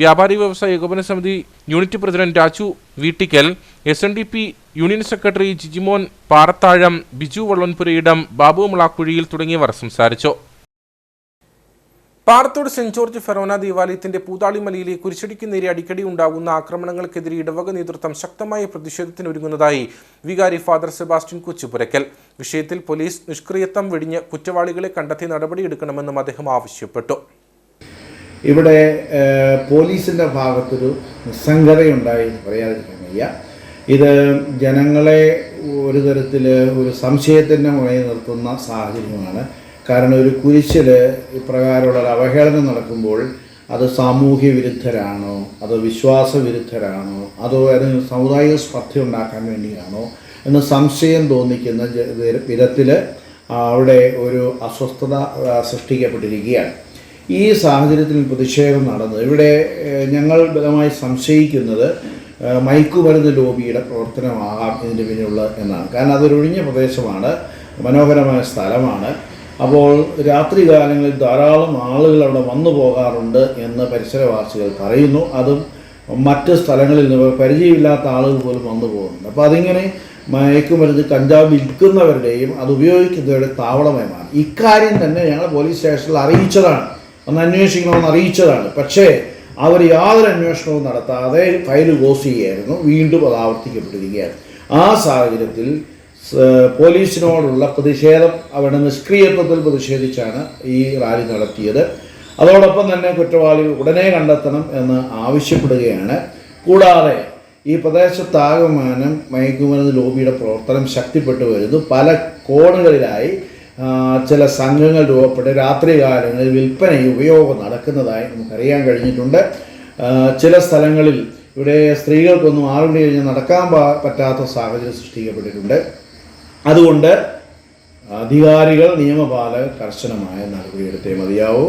വ്യാപാരി വ്യവസായ ഏകോപന സമിതി unit president Raju Veettikkal, SNDP union secretary Jijimon Parathazham, Biju Vallanpurayidam, Babu Mulakkuzhiyil തുടങ്ങിയവർ സംസാരിച്ചു. പാറത്തോട് സെന്റ് ജോർജ് ഫെറോന ദേവാലയത്തിന്റെ പൂതാളിമലയിലെ കുരിശടിക്ക് നേരെ അടിക്കടി ഉണ്ടാകുന്ന ആക്രമണങ്ങൾക്കെതിരെ ഇടവക നേതൃത്വം ശക്തമായ പ്രതിഷേധത്തിനൊരുങ്ങുന്നതായി വികാരി ഫാദർ സെബാസ്റ്റ്യൻ കൊച്ചുപുരയ്ക്കൽ. വിഷയത്തിൽ പോലീസ് നിഷ്ക്രിയത്വം വെടിഞ്ഞ് കുറ്റവാളികളെ കണ്ടെത്തി നടപടിയെടുക്കണമെന്നും അദ്ദേഹം ആവശ്യപ്പെട്ടു. ഇവിടെ പോലീസിൻ്റെ ഭാഗത്തൊരു നിസ്സംഗതയുണ്ടായി പറയാതിരിക്കാൻ വയ്യ. ഇത് ജനങ്ങളെ ഒരു തരത്തിൽ ഒരു സംശയത്തിൻ്റെ മുകളിൽ നിർത്തുന്ന സാഹചര്യമാണ്. കാരണം ഒരു കുരിശിൽ ഇപ്രകാരമുള്ള അവഹേളനം നടക്കുമ്പോൾ അത് സാമൂഹ്യ വിരുദ്ധരാണോ, അതോ വിശ്വാസ വിരുദ്ധരാണോ, അതോ അതിന് സാമുദായിക സ്പർദ്ധ ഉണ്ടാക്കാൻ വേണ്ടിയാണോ എന്ന് സംശയം തോന്നിക്കുന്ന വിധത്തിൽ അവിടെ ഒരു അസ്വസ്ഥത സൃഷ്ടിക്കപ്പെട്ടിരിക്കുകയാണ്. ഈ സാഹചര്യത്തിൽ പ്രതിഷേധം നടന്നത് ഇവിടെ ഞങ്ങൾ ബലമായി സംശയിക്കുന്നത് മയക്കുമരുന്ന് ലോബിയുടെ പ്രവർത്തനമാകാം ഇതിൻ്റെ പിന്നിലുള്ളത് എന്നാണ്. കാരണം അതൊരു ഒഴിഞ്ഞ പ്രദേശമാണ്, മനോഹരമായ സ്ഥലമാണ്. അപ്പോൾ രാത്രി കാലങ്ങളിൽ ധാരാളം ആളുകൾ അവിടെ വന്നു പോകാറുണ്ട് എന്ന് പരിസരവാസികൾ പറയുന്നു. അതും മറ്റ് സ്ഥലങ്ങളിൽ നിന്ന് പരിചയമില്ലാത്ത ആളുകൾ പോലും വന്നു പോകുന്നുണ്ട്. അപ്പോൾ അതിങ്ങനെ മയക്കുമരുന്ന് കഞ്ചാവ് വിൽക്കുന്നവരുടെയും അത് ഉപയോഗിക്കുന്നവരുടെ താവളമായി മാറി. ഇക്കാര്യം തന്നെ ഞങ്ങൾ പോലീസ് സ്റ്റേഷനിൽ അറിയിച്ചതാണ്, ഒന്ന് അന്വേഷിക്കണമെന്ന് അറിയിച്ചതാണ്. പക്ഷേ അവർ യാതൊരു അന്വേഷണവും നടത്താതെ ഫയൽ ക്ലോസ് ചെയ്യുകയായിരുന്നു. വീണ്ടും അത് ആവർത്തിക്കപ്പെട്ടിരിക്കുകയാണ്. ആ സാഹചര്യത്തിൽ പോലീസിനോടുള്ള പ്രതിഷേധം അവിടെ നിഷ്ക്രിയത്വത്തിൽ പ്രതിഷേധിച്ചാണ് ഈ റാലി നടത്തിയത്. അതോടൊപ്പം തന്നെ കുറ്റവാളികൾ ഉടനെ കണ്ടെത്തണം എന്ന് ആവശ്യപ്പെടുകയാണ്. കൂടാതെ ഈ പ്രദേശത്താകമാനം മയക്കുമരുന്ന് ലോബിയുടെ പ്രവർത്തനം ശക്തിപ്പെട്ടു വരുന്നു. പല കോണുകളിലായി ചില സംഘങ്ങൾ രൂപപ്പെട്ട് രാത്രികാലങ്ങളിൽ വിൽപ്പനയും ഉപയോഗം നടക്കുന്നതായി നമുക്കറിയാൻ കഴിഞ്ഞിട്ടുണ്ട്. ചില സ്ഥലങ്ങളിൽ ഇവിടെ സ്ത്രീകൾക്കൊന്നും 6 മണി കഴിഞ്ഞ് നടക്കാൻ പറ്റാത്ത സാഹചര്യം സൃഷ്ടിക്കപ്പെട്ടിട്ടുണ്ട്. അതുകൊണ്ട് അധികാരികൾ നിയമപാലകർ കർശനമായ നടപടിയെടുത്തേ മതിയാവൂ.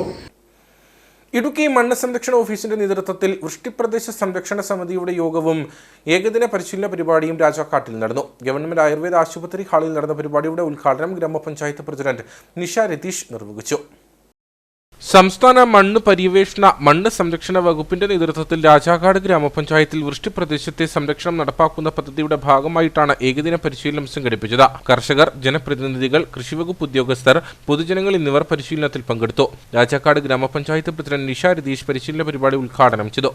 ഇടുക്കി മണ്ണ് സംരക്ഷണ ഓഫീസിന്റെ നേതൃത്വത്തിൽ വൃഷ്ടിപ്രദേശ സംരക്ഷണ സമിതിയുടെ യോഗവും ഏകദിന പരിശീലന പരിപാടിയും രാജാക്കാട്ടിൽ നടന്നു. ഗവൺമെന്റ് ആയുർവേദ ആശുപത്രി ഹാളിൽ നടന്ന പരിപാടിയുടെ ഉദ്ഘാടനം ഗ്രാമപഞ്ചായത്ത് പ്രസിഡന്റ് നിഷ രതീഷ് നിർവഹിച്ചു. സംസ്ഥാന മണ്ണ് പര്യവേഷണ മണ്ണ് സംരക്ഷണ വകുപ്പിന്റെ നേതൃത്വത്തിൽ രാജാക്കാട് ഗ്രാമപഞ്ചായത്തിൽ വൃഷ്ടിപ്രദേശത്തെ സംരക്ഷണം നടപ്പാക്കുന്ന പദ്ധതിയുടെ ഭാഗമായിട്ടാണ് ഏകദിന പരിശീലനം സംഘടിപ്പിച്ചത്. കർഷകർ, ജനപ്രതിനിധികൾ, കൃഷിവകുപ്പ് ഉദ്യോഗസ്ഥർ, പൊതുജനങ്ങൾ എന്നിവർ പരിശീലനത്തിൽ പങ്കെടുത്തു. രാജാക്കാട് ഗ്രാമപഞ്ചായത്ത് പ്രസിഡന്റ് നിഷ രതീഷ് പരിശീലന പരിപാടി ഉദ്ഘാടനം ചെയ്തു.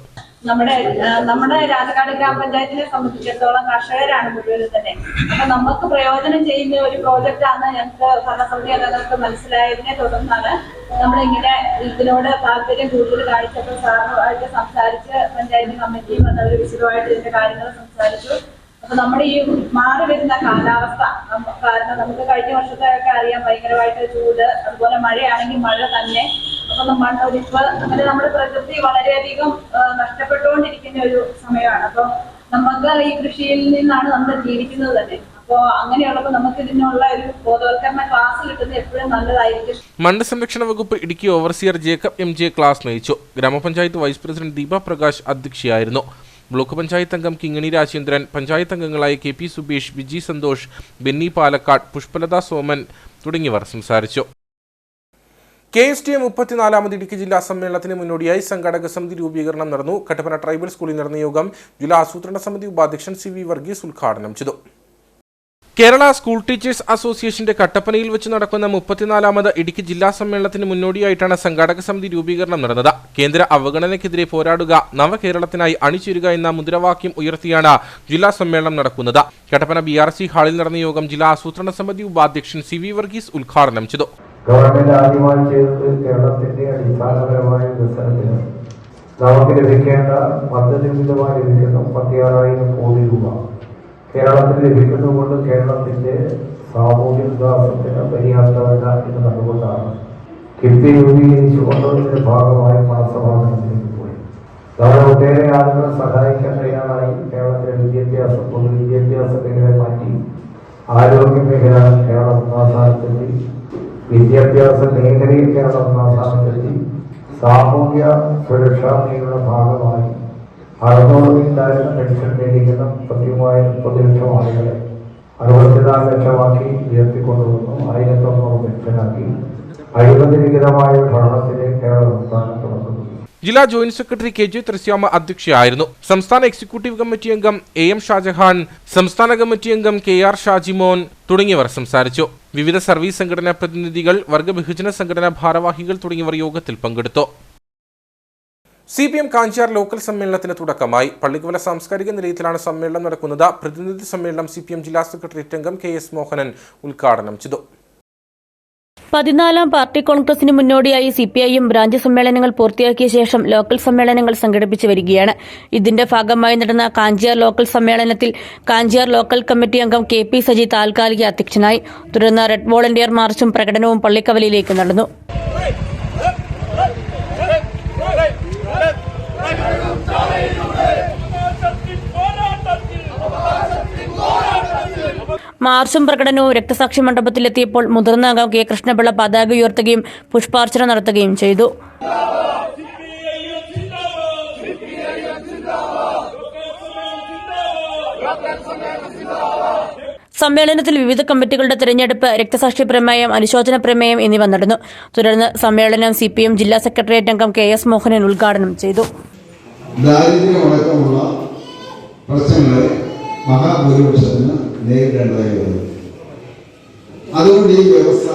നമ്മുടെ രാജാക്കാട് ഗ്രാമപഞ്ചായത്തിനെ സംബന്ധിച്ചിടത്തോളം കർഷകരാണ് മുഴുവൻ തന്നെ. അപ്പൊ നമുക്ക് പ്രയോജനം ചെയ്യുന്ന ഒരു പ്രോജക്റ്റാണ് ഞങ്ങൾക്ക് ഭരണസമിതി അംഗങ്ങൾക്ക് മനസ്സിലായതിനെ തുടർന്നാണ് നമ്മളിങ്ങനെ ഇതിനോട് താല്പര്യം കൂടുതൽ കാണിച്ചപ്പോൾ സാറുമായിട്ട് സംസാരിച്ച് പഞ്ചായത്ത് കമ്മിറ്റിയും എന്നവർ വിശദമായിട്ട് ഇതിന്റെ കാര്യങ്ങൾ സംസാരിച്ചു. അപ്പൊ നമ്മുടെ ഈ മാറി വരുന്ന കാലാവസ്ഥ കാരണം നമുക്ക് കഴിഞ്ഞ വർഷത്തെയൊക്കെ അറിയാം, ഭയങ്കരമായിട്ട് ചൂട്, അതുപോലെ മഴയാണെങ്കിൽ മഴ തന്നെ. അപ്പൊ മണ്ണൊലിപ്പ്, അങ്ങനെ നമ്മുടെ പ്രകൃതി വളരെയധികം നഷ്ടപ്പെട്ടുകൊണ്ടിരിക്കുന്ന ഒരു സമയമാണ്. അപ്പൊ നമുക്ക് ഈ കൃഷിയിൽ നിന്നാണ് നമ്മൾ ജീവിക്കുന്നത് തന്നെ. അപ്പോൾ അങ്ങനെയുള്ളപ്പോൾ നമുക്ക് ഇതിനുള്ള ഒരു ബോധവൽക്കരണ ക്ലാസ് കിട്ടുന്നത് എപ്പോഴും നല്ലതായിരിക്കും. മണ്ണ് സംരക്ഷണ വകുപ്പ് Idukki overseer Jacob MJ class നയിച്ചു. ഗ്രാമപഞ്ചായത്ത് വൈസ് പ്രസിഡന്റ് ദീപ പ്രകാശ് അധ്യക്ഷയായിരുന്നു. ബ്ലോക്ക് പഞ്ചായത്ത് അംഗം കിങ്ങിണി രാജേന്ദ്രൻ, പഞ്ചായത്ത് അംഗങ്ങളായ KP സുബീഷ്, വിജി സന്തോഷ്, ബെന്നി പാലക്കാട്, പുഷ്പലത സോമൻ തുടങ്ങിയവർ സംസാരിച്ചു. KSTM 34ാമത് ഇടുക്കി ജില്ലാ സമ്മേളനത്തിന് മുന്നോടിയായി സംഘാടക സമിതി രൂപീകരണം നടന്നു. കട്ടപ്പന ട്രൈബൽ സ്കൂളിൽ നടന്ന യോഗം ജില്ലാ ആസൂത്രണ സമിതി ഉപാധ്യക്ഷൻ CV വർഗീസ് ഉദ്ഘാടനം ചെയ്തു. കേരള സ്കൂൾ ടീച്ചേഴ്സ് അസോസിയേഷന്റെ കട്ടപ്പനയിൽ വെച്ച് നടക്കുന്ന 34ാമത് ഇടുക്കി ജില്ലാ സമ്മേളനത്തിന് മുന്നോടിയായിട്ടാണ് സംഘാടക സമിതി രൂപീകരണം നടന്നത്. കേന്ദ്ര അവഗണനയ്ക്കെതിരെ പോരാടുക, നവകേരളത്തിനായി അണിചേരുക എന്ന മുദ്രാവാക്യം ഉയർത്തിയാണ് ജില്ലാ സമ്മേളനം നടക്കുന്നത്. കട്ടപ്പന BRC ഹാളിൽ നടന്ന യോഗം ജില്ലാ ആസൂത്രണ സമിതി ഉപാധ്യക്ഷൻ CV വർഗീസ് ഉദ്ഘാടനം ചെയ്തു. ഗവൺമെന്റ് ആദ്യമായി ചെയ്തത് കേരളത്തിന്റെ അടിസ്ഥാനപരമായ വികസനത്തിന് നമുക്ക് ലഭിക്കേണ്ട പദ്ധതിവിധമായി ലഭിക്കുന്ന 36,000 കോടി രൂപ കേരളത്തിന് ലഭിക്കുന്നതുകൊണ്ട് കേരളത്തിന്റെ സാമൂഹ്യ വികാസത്തിന് പര്യാപ്തമല്ല എന്ന് കണ്ടുകൊണ്ടാണ് കിഫ്ബി രൂപീകരിച്ചുകൊണ്ട് ഇതിന്റെ ഭാഗമായി പണസമാധാനത്തിലേക്ക് പോയി. നമ്മുടെ ഒട്ടേറെ ആളുകളെ സഹായിക്കാൻ തയ്യാറായി. കേരളത്തിലെ വിദ്യാഭ്യാസം, പൊതുവിദ്യാഭ്യാസ മേഖല മാറ്റി ആരോഗ്യ മേഖല കേരളം 1ാം സ്ഥാനത്തെത്തി, വിദ്യാഭ്യാസ മേഖലയിൽ കേരളം 1ാം സ്ഥാനത്തെത്തി, സാമൂഹ്യ സുരക്ഷാ മേഖലയുടെ ഭാഗമായി 600,000 പെൻഷൻ മേടിക്കുന്ന കൃത്യമായ 30 ലക്ഷം ആളുകളെ 64 ലക്ഷമാക്കി ഉയർത്തിക്കൊണ്ടുവന്നു. 1,100 പെൻഷനാക്കി അഴിമതിരഹിതമായ ഭരണത്തിന് കേരള സംസ്ഥാനം തുടങ്ങുന്നു. ജില്ലാ ജോയിന്റ് സെക്രട്ടറി KJ ത്രസ്യാമ അധ്യക്ഷയായിരുന്നു. സംസ്ഥാന എക്സിക്യൂട്ടീവ് കമ്മിറ്റി അംഗം AM ഷാജഹാൻ, സംസ്ഥാന കമ്മിറ്റി അംഗം KR ഷാജിമോൻ തുടങ്ങിയവർ സംസാരിച്ചു. വിവിധ സർവീസ് സംഘടനാ പ്രതിനിധികൾ, വർഗബഹുജന സംഘടനാ ഭാരവാഹികൾ തുടങ്ങിയവർ യോഗത്തിൽ പങ്കെടുത്തു. CPM കാഞ്ചിയാർ ലോക്കൽ സമ്മേളനത്തിന് തുടക്കമായി. പള്ളിക്കുവല സാംസ്കാരിക നിലയത്തിലാണ് സമ്മേളനം നടക്കുന്നത്. പ്രതിനിധി സമ്മേളനം CPM ജില്ലാ സെക്രട്ടേറിയറ്റ് അംഗം KS മോഹനൻ ഉദ്ഘാടനം ചെയ്തു. 14ാം പാർട്ടി കോൺഗ്രസിന് മുന്നോടിയായി CPIM ബ്രാഞ്ച് സമ്മേളനങ്ങൾ പൂർത്തിയാക്കിയ ശേഷം ലോക്കൽ സമ്മേളനങ്ങൾ സംഘടിപ്പിച്ചു വരികയാണ്. ഇതിന്റെ ഭാഗമായി നടന്ന കാഞ്ചിയാർ ലോക്കൽ സമ്മേളനത്തിൽ കാഞ്ചിയാർ ലോക്കൽ കമ്മിറ്റി അംഗം KP സജി താൽക്കാലിക അധ്യക്ഷനായി. തുടർന്ന് റെഡ് വോളണ്ടിയർ മാർച്ചും പ്രകടനവും പള്ളിക്കവലയിലേക്ക് നടന്നു. മാർച്ചും പ്രകടനവും രക്തസാക്ഷി മണ്ഡപത്തിലെത്തിയപ്പോൾ മുതിർന്ന അംഗം K കൃഷ്ണപിള്ള പതാക ഉയർത്തുകയും പുഷ്പാർച്ചന നടത്തുകയും ചെയ്തു. സമ്മേളനത്തിൽ വിവിധ കമ്മിറ്റികളുടെ തെരഞ്ഞെടുപ്പ്, രക്തസാക്ഷി പ്രമേയം, അനുശോചന പ്രമേയം എന്നിവ നടന്നു. തുടർന്ന് സമ്മേളനം CPM ജില്ലാ സെക്രട്ടേറിയറ്റ് അംഗം KS മോഹനൻ ഉദ്ഘാടനം ചെയ്തു. ദാരിദ്ര്യമടക്കമുള്ള പ്രശ്നങ്ങളെ മഹാഭൂരിപക്ഷത്തിന് നേരിടേണ്ടതായി വരുന്നു. അതുകൊണ്ട് ഈ വ്യവസ്ഥ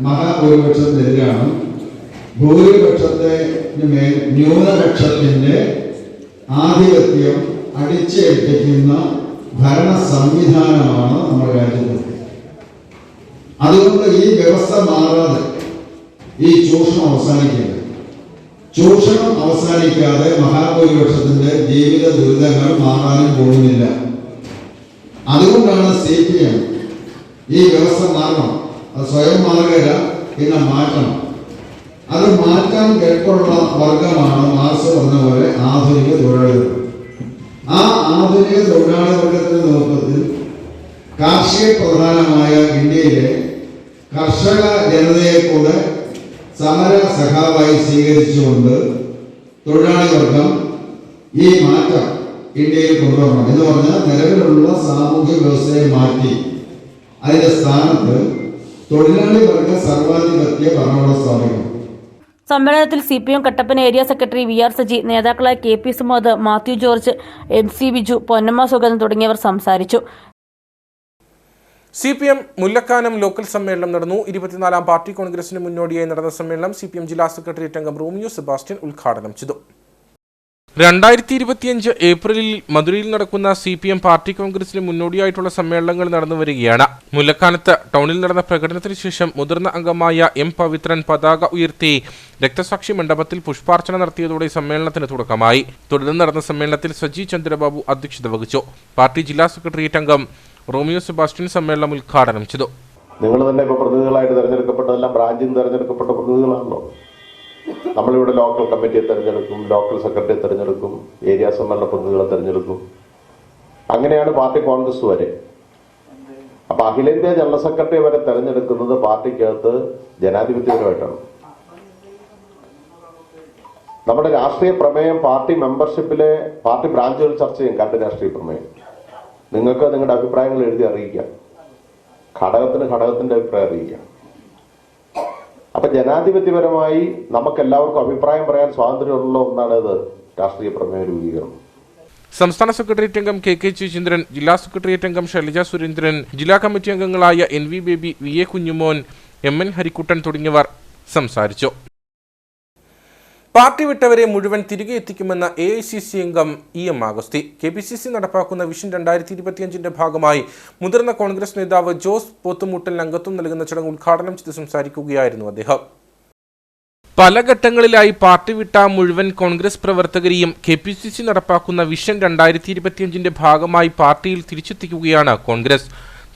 മഹാഭൂരിപക്ഷത്തിനെതിരാണ്. ഭൂരിപക്ഷത്തെ മേൽ ന്യൂനപക്ഷത്തിന്റെ ആധിപത്യം അടിച്ചേൽപ്പിക്കുന്ന ഭരണ സംവിധാനമാണ് നമ്മുടെ രാജ്യത്ത്. അതുകൊണ്ട് ഈ വ്യവസ്ഥ മാറാതെ ഈ ചൂഷണം അവസാനിക്കില്ല. ചൂഷണം അവസാനിക്കാതെ മഹാഭൂരിപക്ഷത്തിന്റെ ജീവിത ദുരിതങ്ങൾ മാറാനും പോകുന്നില്ല. അതുകൊണ്ടാണ് CPM ഈ വ്യവസ്ഥ മാറണം, അത് സ്വയം മാറുകയില്ല, പിന്നെ മാറ്റണം. അത് മാറ്റാൻ കേൾപ്പുള്ള വർഗമാണ് മാർക്സ് പറഞ്ഞ പോലെ ആധുനിക തൊഴിലാളി വർഗം. ആ ആധുനിക തൊഴിലാളി വർഗത്തിന്റെ നേതൃത്വത്തിൽ കാർഷിക പ്രധാനമായ ഇന്ത്യയിലെ കർഷക ജനതയെ കൂടെ സമര സഖാവായി സ്വീകരിച്ചുകൊണ്ട് തൊഴിലാളി വർഗം ഈ മാറ്റം ഇന്ത്യയിൽ കൊണ്ടുവരണം എന്ന് പറഞ്ഞാൽ നിലവിലുള്ള സാമൂഹ്യ വ്യവസ്ഥയെ മാറ്റി അതിന്റെ സ്ഥാനത്ത് തൊഴിലാളി വർഗ സർവാധിപത്യ ഭരണകൂടം സ്ഥാപിക്കണം. സമ്മേളനത്തിൽ CPM Kattappana area secretary VR Saji, നേതാക്കളായ KP Sumod, Mathew George, MC Biju, Ponnamma Sugathan തുടങ്ങിയവർ സംസാരിച്ചു. CPM മുല്ലക്കാനം ലോക്കൽ സമ്മേളനം നടന്നു. 24ാം പാർട്ടി കോൺഗ്രസിന് മുന്നോടിയായി നടന്ന സമ്മേളനം CPM ജില്ലാ സെക്രട്ടേറിയറ്റ് അംഗം റോമിയോ സെബാസ്റ്റ്യൻ ഉദ്ഘാടനം ചെയ്തു. 2025 ഏപ്രിലിൽ മധുരയിൽ നടക്കുന്ന CPM പാർട്ടി കോൺഗ്രസിന് മുന്നോടിയായിട്ടുള്ള സമ്മേളനങ്ങൾ നടന്നു വരികയാണ്. മുല്ലക്കാനത്ത് ടൗണിൽ നടന്ന പ്രകടനത്തിന് ശേഷം മുതിർന്ന അംഗമായ M പവിത്രൻ പതാക ഉയർത്തി രക്തസാക്ഷി മണ്ഡപത്തിൽ പുഷ്പാർച്ചന നടത്തിയതോടെ സമ്മേളനത്തിന് തുടക്കമായി. തുടർന്ന് നടന്ന സമ്മേളനത്തിൽ സജി ചന്ദ്രബാബു അധ്യക്ഷത വഹിച്ചു. പാർട്ടി ജില്ലാ സെക്രട്ടേറിയറ്റ് അംഗം റോമിയോ സെബാസ്റ്റ്യൻ സമ്മേളനം ഉദ്ഘാടനം ചെയ്തു. നിങ്ങൾ തന്നെ ഇപ്പോൾ പ്രതിനിധികളായിട്ട് തെരഞ്ഞെടുക്കപ്പെട്ടതെല്ലാം ബ്രാഞ്ചിൽ നിന്ന് തെരഞ്ഞെടുക്കപ്പെട്ട പ്രതിനിധികളാണല്ലോ. നമ്മളിവിടെ ലോക്കൽ കമ്മിറ്റിയെ തെരഞ്ഞെടുക്കും, ലോക്കൽ സെക്രട്ടറിയെ തെരഞ്ഞെടുക്കും, ഏരിയ സമ്മേളന പ്രതിനിധികളെ തെരഞ്ഞെടുക്കും. അങ്ങനെയാണ് പാർട്ടി കോൺഗ്രസ് വരെ. അപ്പൊ അഖിലേന്ത്യാ ജനറൽ സെക്രട്ടറി വരെ തെരഞ്ഞെടുക്കുന്നത് പാർട്ടിക്കകത്ത് ജനാധിപത്യപരമായിട്ടാണ്. നമ്മുടെ രാഷ്ട്രീയ പ്രമേയം പാർട്ടി മെമ്പർഷിപ്പിലെ പാർട്ടി ബ്രാഞ്ചുകൾ ചർച്ച ചെയ്യും. കണ്ട് രാഷ്ട്രീയ പ്രമേയം നിങ്ങൾക്ക് നിങ്ങളുടെ അഭിപ്രായങ്ങൾ എഴുതി അറിയിക്കാം. ഘടകത്തിന്റെ അഭിപ്രായം അറിയിക്കാം. അപ്പൊ ജനാധിപത്യപരമായി നമുക്ക് എല്ലാവർക്കും അഭിപ്രായം പറയാൻ സ്വാതന്ത്ര്യമുള്ള ഒന്നാണ് ഇത് രാഷ്ട്രീയ പ്രമേയ രൂപീകരണം. സംസ്ഥാന സെക്രട്ടേറിയറ്റ് അംഗം KK ജയചന്ദ്രൻ, ജില്ലാ സെക്രട്ടേറിയറ്റ് അംഗം ശൈലജ സുരേന്ദ്രൻ, ജില്ലാ കമ്മിറ്റി അംഗങ്ങളായ NV baby, VA Kunjumon, MN Harikuttan തുടങ്ങിയവർ സംസാരിച്ചു. പാർട്ടി വിട്ടവരെ മുഴുവൻ തിരികെ എത്തിക്കുമെന്ന AICC അംഗം EM ആഗസ്തി. KPCC നടപ്പാക്കുന്ന വിഷൻ 2025 ഭാഗമായി മുതിർന്ന കോൺഗ്രസ് നേതാവ് ജോസ് പോത്തുമുട്ടലിന് അംഗത്വം നൽകുന്ന ചടങ്ങ് ഉദ്ഘാടനം ചെയ്ത് സംസാരിക്കുകയായിരുന്നു അദ്ദേഹം. പല ഘട്ടങ്ങളിലായി പാർട്ടി വിട്ട മുഴുവൻ കോൺഗ്രസ് പ്രവർത്തകരെയും KPCC നടപ്പാക്കുന്ന വിഷൻ 2025 ഭാഗമായി പാർട്ടിയിൽ തിരിച്ചെത്തിക്കുകയാണ് കോൺഗ്രസ്.